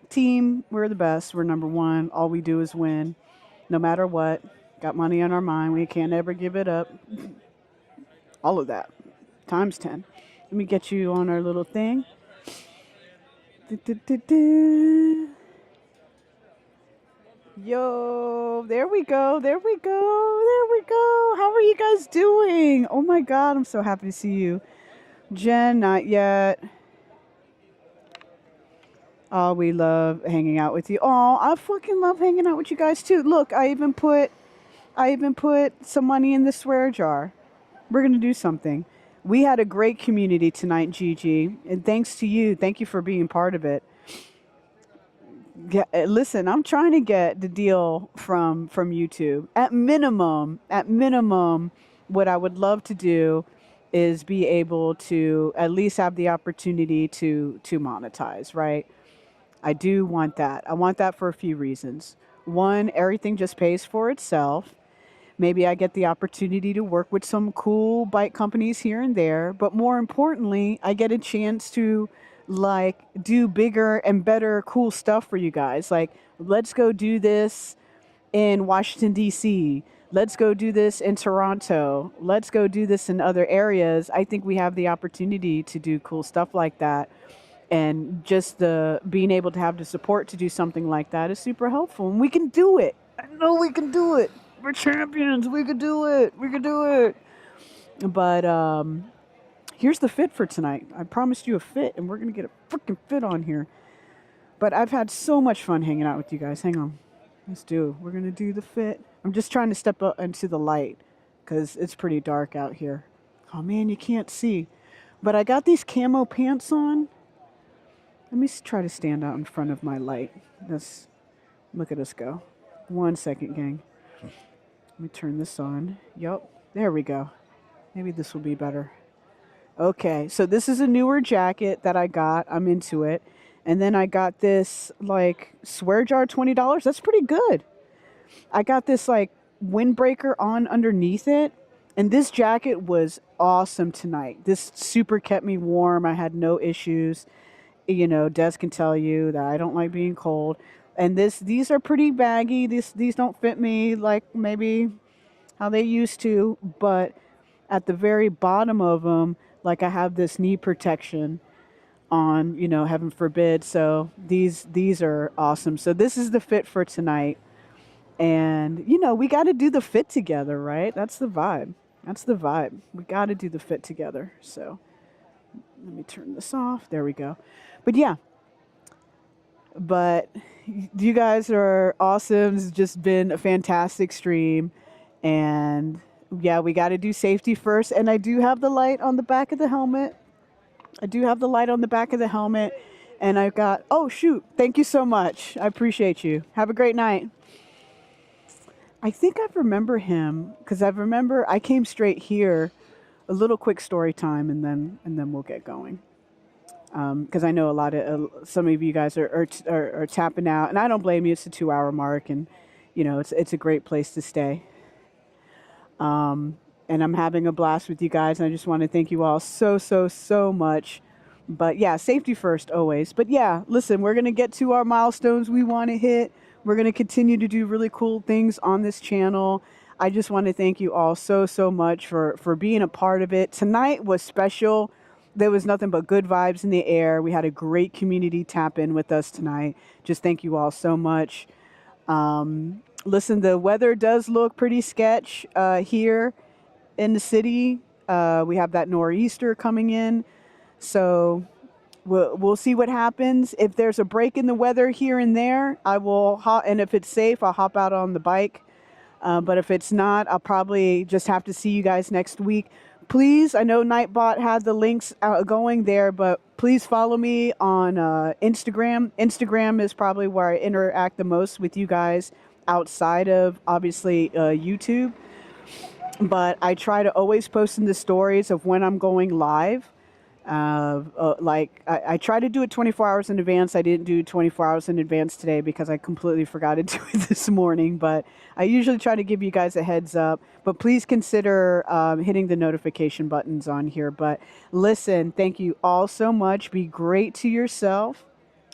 A: Team, we're the best. We're number one. All we do is win. No matter what. Got money on our mind. We can't ever give it up. All of that. Times 10. Let me get you on our little thing. Yo, there we go. There we go. There we go. How are you guys doing? Oh my God, I'm so happy to see you. Jen, not yet. Oh, we love hanging out with you. Oh, I fucking love hanging out with you guys too. Look, I even put some money in the swear jar. We're gonna do something. We had a great community tonight, Gigi, and thanks to you. Thank you for being part of it. Yeah, listen, I'm trying to get the deal from YouTube. At minimum, what I would love to do is be able to at least have the opportunity to monetize, right? I do want that. I want that for a few reasons. One, everything just pays for itself. Maybe I get the opportunity to work with some cool bike companies here and there, but more importantly, I get a chance to like do bigger and better cool stuff for you guys. Like, let's go do this in Washington, D.C. Let's go do this in Toronto. Let's go do this in other areas. I think we have the opportunity to do cool stuff like that. And just the being able to have the support to do something like that is super helpful. And we can do it. I know we can do it. We're champions. We could do it. We could do it. But here's the fit for tonight. I promised you a fit, and we're going to get a freaking fit on here. But I've had so much fun hanging out with you guys. Hang on. Let's do it. We're going to do the fit. I'm just trying to step up into the light because it's pretty dark out here. Oh, man, you can't see. But I got these camo pants on. Let me try to stand out in front of my light. Look at us go. 1 second, gang. Let me turn this on. Yup. There we go. Maybe this will be better. Okay, so this is a newer jacket that I got. I'm into it. And then I got this, like, swear jar, $20. That's pretty good. I got this, like, windbreaker on underneath it. And this jacket was awesome tonight. This super kept me warm. I had no issues. You know, Des can tell you that I don't like being cold. And these are pretty baggy. These don't fit me like maybe how they used to. But at the very bottom of them, like, I have this knee protection on, you know, heaven forbid. So these are awesome. So this is the fit for tonight. And, you know, we got to do the fit together, right? That's the vibe. That's the vibe. We got to do the fit together. So let me turn this off. There we go. But yeah. But you guys are awesome. It's just been a fantastic stream. And yeah, we got to do safety first. And I do have the light on the back of the helmet. And I've got, oh, shoot. Thank you so much. I appreciate you. Have a great night. I think I remember him because I came straight here. A little quick story time, and then we'll get going. Because I know some of you guys are tapping out, and I don't blame you. It's a 2-hour mark, and you know it's a great place to stay. And I'm having a blast with you guys, and I just want to thank you all so much. But yeah, safety first always. But yeah, listen, we're gonna get to our milestones we want to hit. We're going to continue to do really cool things on this channel. I just want to thank you all so much for being a part of it. Tonight was special. There was nothing but good vibes in the air. We had a great community tap in with us tonight. Just thank you all so much. Listen, the weather does look pretty sketch here in the city. We have that nor'easter coming in. So we'll see what happens. If there's a break in the weather here and there, I will and if it's safe, I'll hop out on the bike. But if it's not, I'll probably just have to see you guys next week. Please, I know Nightbot had the links going there, but please follow me on Instagram. Instagram is probably where I interact the most with you guys outside of, obviously, YouTube. But I try to always post in the stories of when I'm going live. I try to do it 24 hours in advance. I didn't do 24 hours in advance today because I completely forgot to do it this morning. But I usually try to give you guys a heads up. But please consider hitting the notification buttons on here. But listen, thank you all so much. Be great to yourself.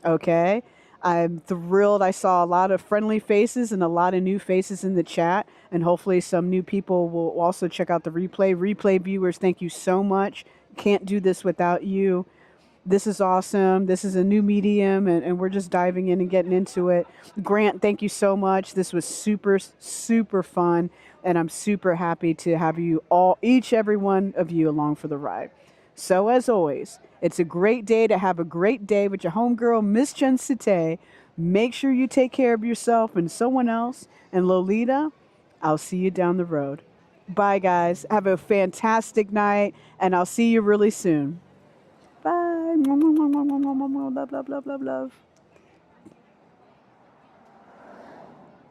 A: Okay? I'm thrilled. I saw a lot of friendly faces and a lot of new faces in the chat. And hopefully some new people will also check out the replay. Replay viewers, thank you so much. Can't do this without you. This is awesome. This is a new medium, and we're just diving in and getting into it. Grant, thank you so much. This was super fun, and I'm super happy to have you all, every one of you, along for the ride. So as always, it's a great day to have a great day with your homegirl, Miss Jen Cite. Make sure you take care of yourself and someone else. And Lolita, I'll see you down the road. Bye, guys. Have a fantastic night, and I'll see you really soon. Bye. Love, love, love, love, love.